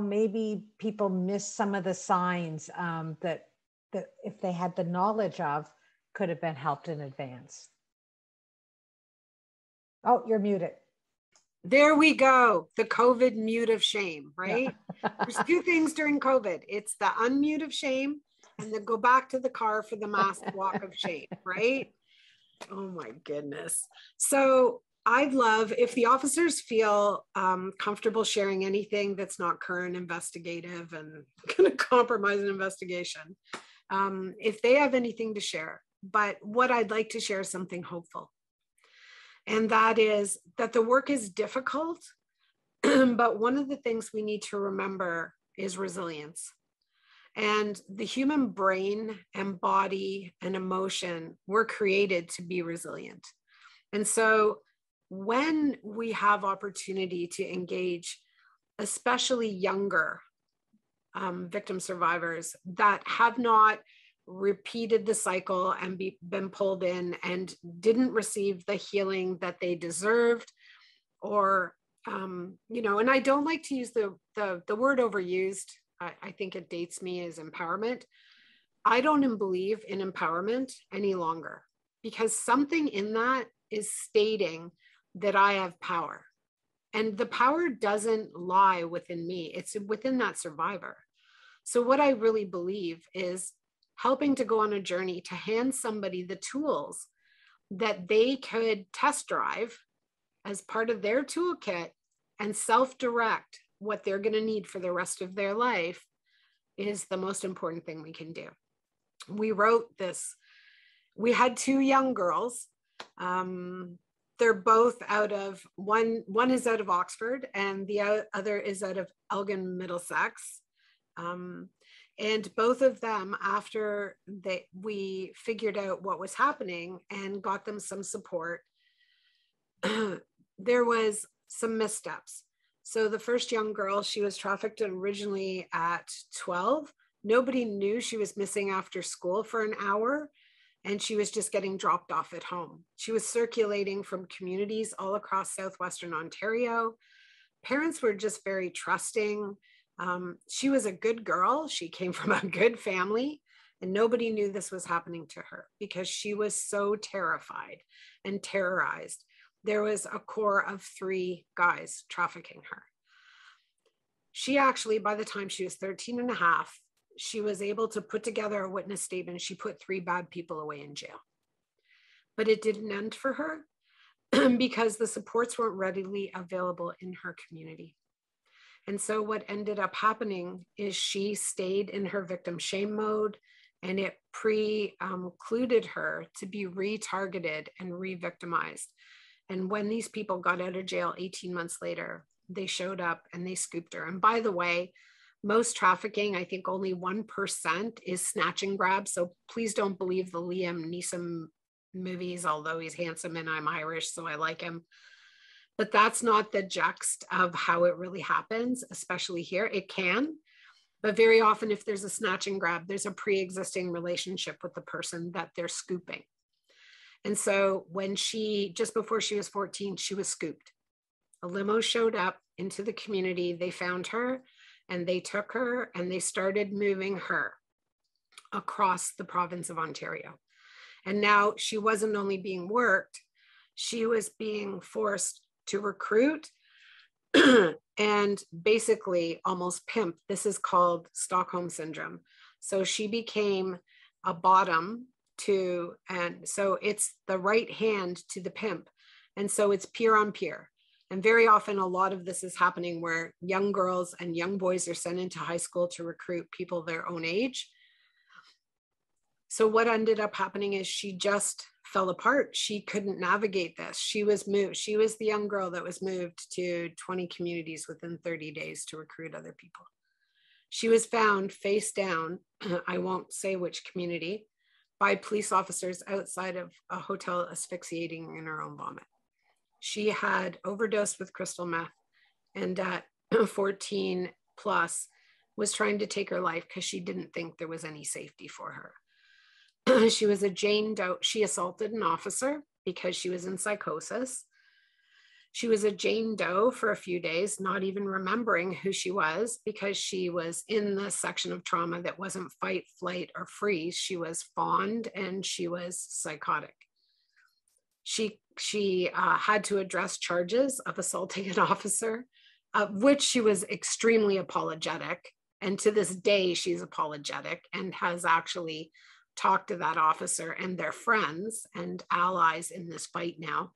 maybe people missed some of the signs that if they had the knowledge of, could have been helped in advance. Oh, you're muted. There we go. The COVID mute of shame, right? Yeah. There's two things during COVID. It's the unmute of shame and the go back to the car for the masked walk of shame, right? Oh my goodness. So I'd love if the officers feel comfortable sharing anything that's not current investigative and going to compromise an investigation. If they have anything to share, but what I'd like to share is something hopeful. And that is that the work is difficult, but one of the things we need to remember is resilience. And the human brain and body and emotion were created to be resilient. And so when we have opportunity to engage, especially younger victim survivors that have not repeated the cycle and been pulled in and didn't receive the healing that they deserved, or and I don't like to use the word overused. I think it dates me as empowerment. I don't believe in empowerment any longer, because something in that is stating that I have power, and the power doesn't lie within me. It's within that survivor. So what I really believe is helping to go on a journey to hand somebody the tools that they could test drive as part of their toolkit and self-direct what they're going to need for the rest of their life is the most important thing we can do. We wrote this. We had two young girls. They're both out of, one is out of Oxford and the other is out of Elgin, Middlesex. And both of them, after we figured out what was happening and got them some support, there was some missteps. So the first young girl, she was trafficked originally at 12. Nobody knew she was missing after school for an hour, and she was just getting dropped off at home. She was circulating from communities all across southwestern Ontario. Parents were just very trusting. She was a good girl. She came from a good family, and nobody knew this was happening to her because she was so terrified and terrorized. There was a core of 3 guys trafficking her. She actually, by the time she was 13 and a half, she was able to put together a witness statement. She put 3 bad people away in jail. But it didn't end for her because the supports weren't readily available in her community. And so what ended up happening is she stayed in her victim shame mode, and it precluded her to be retargeted and re-victimized. And when these people got out of jail 18 months later, they showed up and they scooped her. And by the way, most trafficking, I think only 1% is snatch and grab. So please don't believe the Liam movies, although he's handsome and I'm Irish, so I like him. But that's not the juxt of how it really happens, especially here. It can, but very often if there's a snatch and grab, there's a pre-existing relationship with the person that they're scooping. And so when just before she was 14, she was scooped. A limo showed up into the community, they found her and they took her and they started moving her across the province of Ontario. And now she wasn't only being worked, she was being forced to recruit and basically almost pimp. This is called Stockholm Syndrome. So she became a bottom to, and so it's the right hand to the pimp. And so it's peer on peer. And very often a lot of this is happening where young girls and young boys are sent into high school to recruit people their own age. So what ended up happening is she just fell apart. She couldn't navigate this. She was moved. She was the young girl that was moved to 20 communities within 30 days to recruit other people. She was found face down, I won't say which community, by police officers outside of a hotel asphyxiating in her own vomit. She had overdosed with crystal meth and at 14 plus was trying to take her life because she didn't think there was any safety for her. She was a Jane Doe. She assaulted an officer because she was in psychosis. She was a Jane Doe for a few days, not even remembering who she was because she was in the section of trauma that wasn't fight, flight, or freeze. She was fawned and she was psychotic. She had to address charges of assaulting an officer, of which she was extremely apologetic. And to this day, she's apologetic and has actually talked to that officer and their friends and allies in this fight now.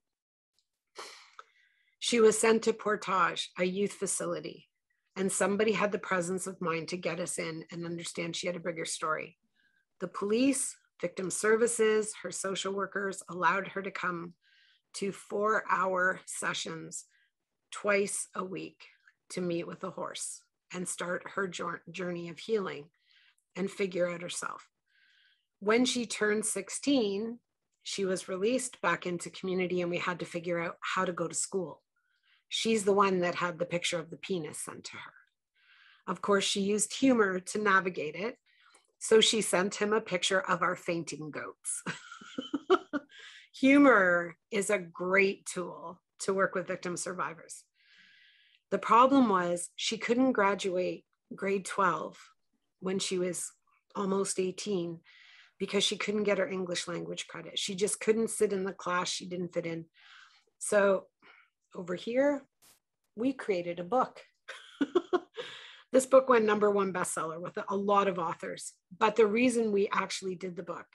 She was sent to Portage, a youth facility, and somebody had the presence of mind to get us in and understand she had a bigger story. The police, victim services, her social workers allowed her to come to 4-hour sessions twice a week to meet with a horse and start her journey of healing and figure out herself. When she turned 16, she was released back into community and we had to figure out how to go to school. She's the one that had the picture of the penis sent to her. Of course, she used humor to navigate it. So she sent him a picture of our fainting goats. Humor is a great tool to work with victim survivors. The problem was she couldn't graduate grade 12 when she was almost 18 because she couldn't get her English language credit. She just couldn't sit in the class. She didn't fit in. So over here, we created a book. This book went #1 bestseller with a lot of authors. But the reason we actually did the book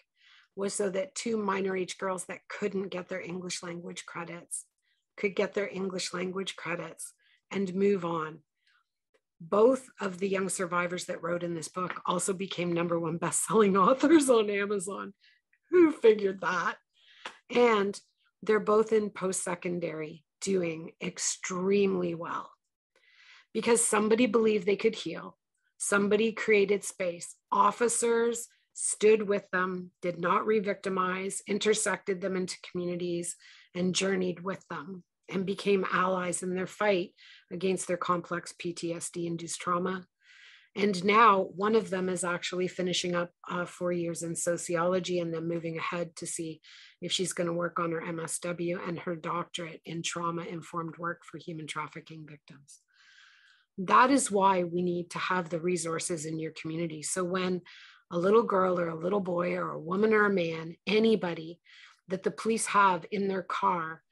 was so that 2 minor age girls that couldn't get their English language credits could get their English language credits and move on. Both of the young survivors that wrote in this book also became #1 best-selling authors on Amazon. Who figured that? And they're both in post-secondary doing extremely well because somebody believed they could heal. Somebody created space. Officers stood with them, did not re-victimize, intersected them into communities and journeyed with them and became allies in their fight against their complex PTSD-induced trauma. And now one of them is actually finishing up 4 years in sociology and then moving ahead to see if she's going to work on her MSW and her doctorate in trauma-informed work for human trafficking victims. That is why we need to have the resources in your community. So when a little girl or a little boy or a woman or a man, anybody that the police have in their car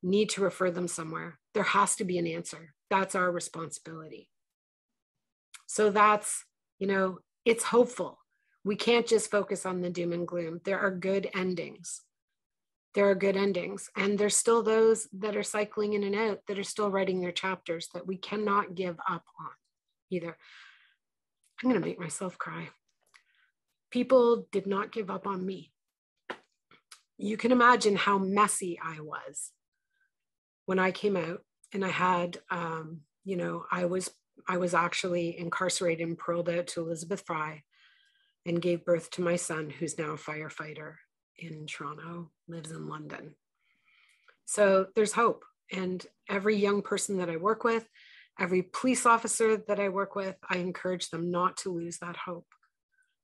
need to refer them somewhere, there has to be an answer. That's our responsibility. So that's, it's hopeful. We can't just focus on the doom and gloom. There are good endings. There are good endings. And there's still those that are cycling in and out that are still writing their chapters that we cannot give up on either. I'm going to make myself cry. People did not give up on me. You can imagine how messy I was when I came out and I had, I was actually incarcerated and paroled out to Elizabeth Fry and gave birth to my son, who's now a firefighter. in Toronto, lives in London. So there's hope. And every young person that I work with, every police officer that I work with, I encourage them not to lose that hope.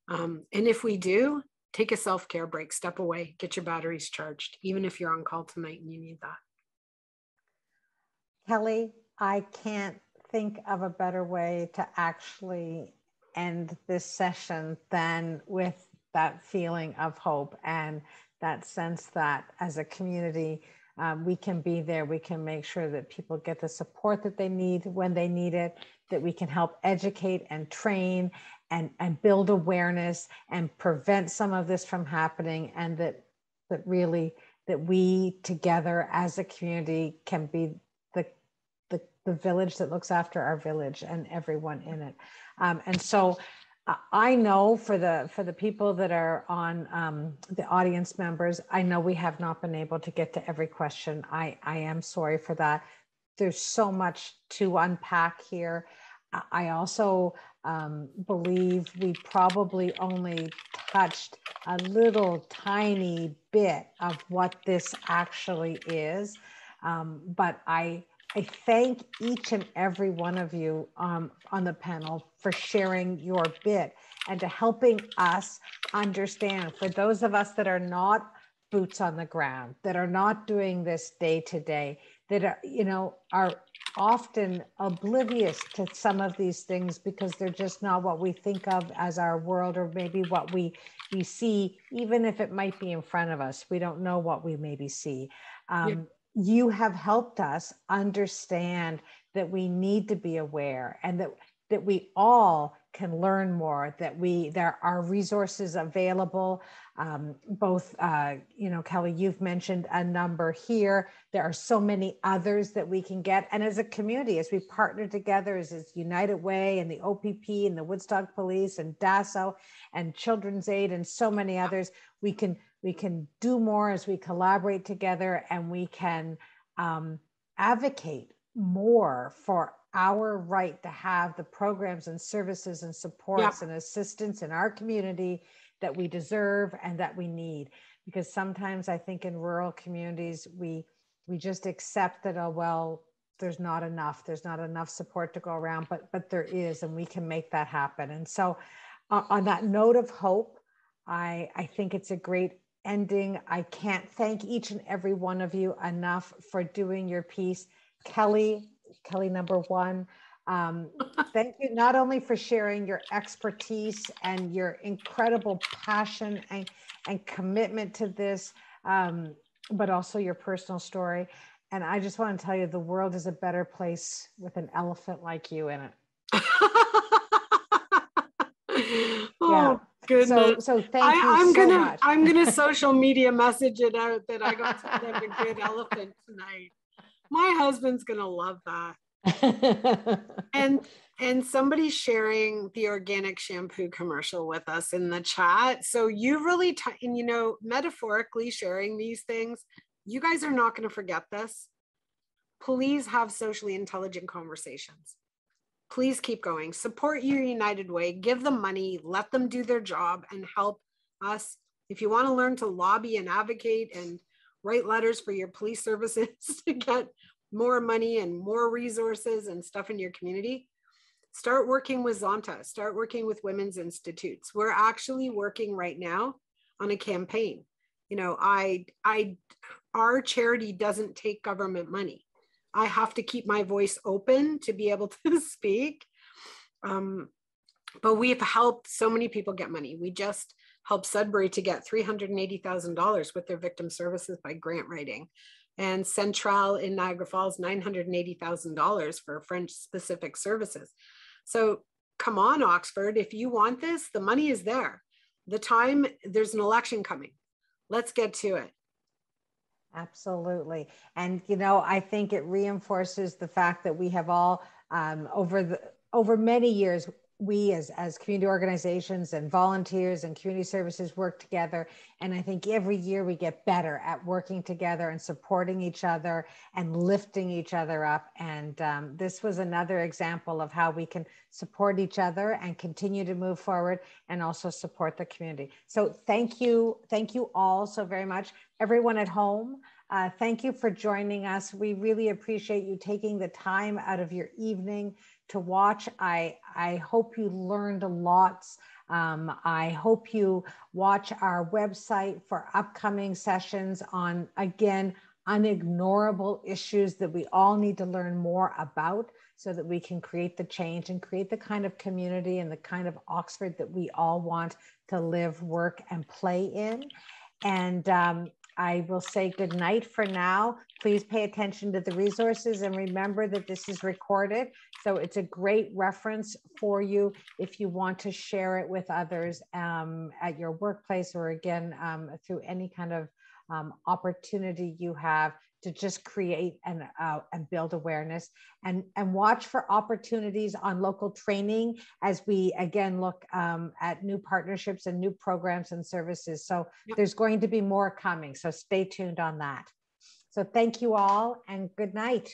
And if we do, take a self-care break, step away, get your batteries charged, even if you're on call tonight and you need that. Kelly, I can't think of a better way to actually end this session than with that feeling of hope and that sense that as a community, we can be there. We can make sure that people get the support that they need when they need it, that we can help educate and train and build awareness and prevent some of this from happening, and that we together as a community can be the village that looks after our village and everyone in it. And so I know for the people that are on the audience members, I know we have not been able to get to every question. I am sorry for that. There's so much to unpack here. I also believe we probably only touched a little tiny bit of what this actually is. But I thank each and every one of you on the panel for sharing your bit and to helping us understand, for those of us that are not boots on the ground, that are not doing this day to day, that are often oblivious to some of these things because they're just not what we think of as our world, or maybe what we see, even if it might be in front of us. We don't know what we maybe see. You have helped us understand that we need to be aware, and that we all can learn more, that there are resources available. Both, Kelly, you've mentioned a number here. There are so many others that we can get. And as a community, as we partner together, as United Way and the OPP and the Woodstock Police and DASO and Children's Aid and so many others, we can do more as we collaborate together, and we can advocate more for our right to have the programs and services and supports and assistance in our community that we deserve and that we need. Because sometimes I think in rural communities, we just accept that, oh, well, there's not enough support to go around, but there is, and we can make that happen. And so on that note of hope, I think it's a great ending. I can't thank each and every one of you enough for doing your piece. Kelly number one, thank you not only for sharing your expertise and your incredible passion and commitment to this, but also your personal story. And I just want to tell you, the world is a better place with an elephant like you in it. Oh, goodness. So thank you so much. I'm gonna social media message it out that I got something of a good elephant tonight. My husband's gonna love that. And somebody's sharing the organic shampoo commercial with us in the chat. So you really, metaphorically sharing these things, you guys are not going to forget this. Please have socially intelligent conversations. Please keep going. Support your United Way. Give them money. Let them do their job and help us. If you want to learn to lobby and advocate and write letters for your police services to get more money and more resources and stuff in your community, start working with Zonta, start working with Women's Institutes. We're actually working right now on a campaign. Our charity doesn't take government money. I have to keep my voice open to be able to speak. But we've helped so many people get money. We just helped Sudbury to get $380,000 with their victim services by grant writing. And Central in Niagara Falls, $980,000 for French specific services. So come on, Oxford, if you want this, the money is there. There's an election coming. Let's get to it. Absolutely. And, I think it reinforces the fact that we have all over many years we as community organizations and volunteers and community services work together. And I think every year we get better at working together and supporting each other and lifting each other up. And this was another example of how we can support each other and continue to move forward and also support the community. So thank you all so very much. Everyone at home, thank you for joining us. We really appreciate you taking the time out of your evening to watch. I hope you learned a lot. I hope you watch our website for upcoming sessions on, again, unignorable issues that we all need to learn more about so that we can create the change and create the kind of community and the kind of Oxford that we all want to live, work, and play in. And I will say good night for now. Please pay attention to the resources and remember that this is recorded. So it's a great reference for you if you want to share it with others at your workplace, or again, through any kind of opportunity you have to just create and build awareness, and watch for opportunities on local training as we again look at new partnerships and new programs and services. So there's going to be more coming, so stay tuned on that. So thank you all and good night.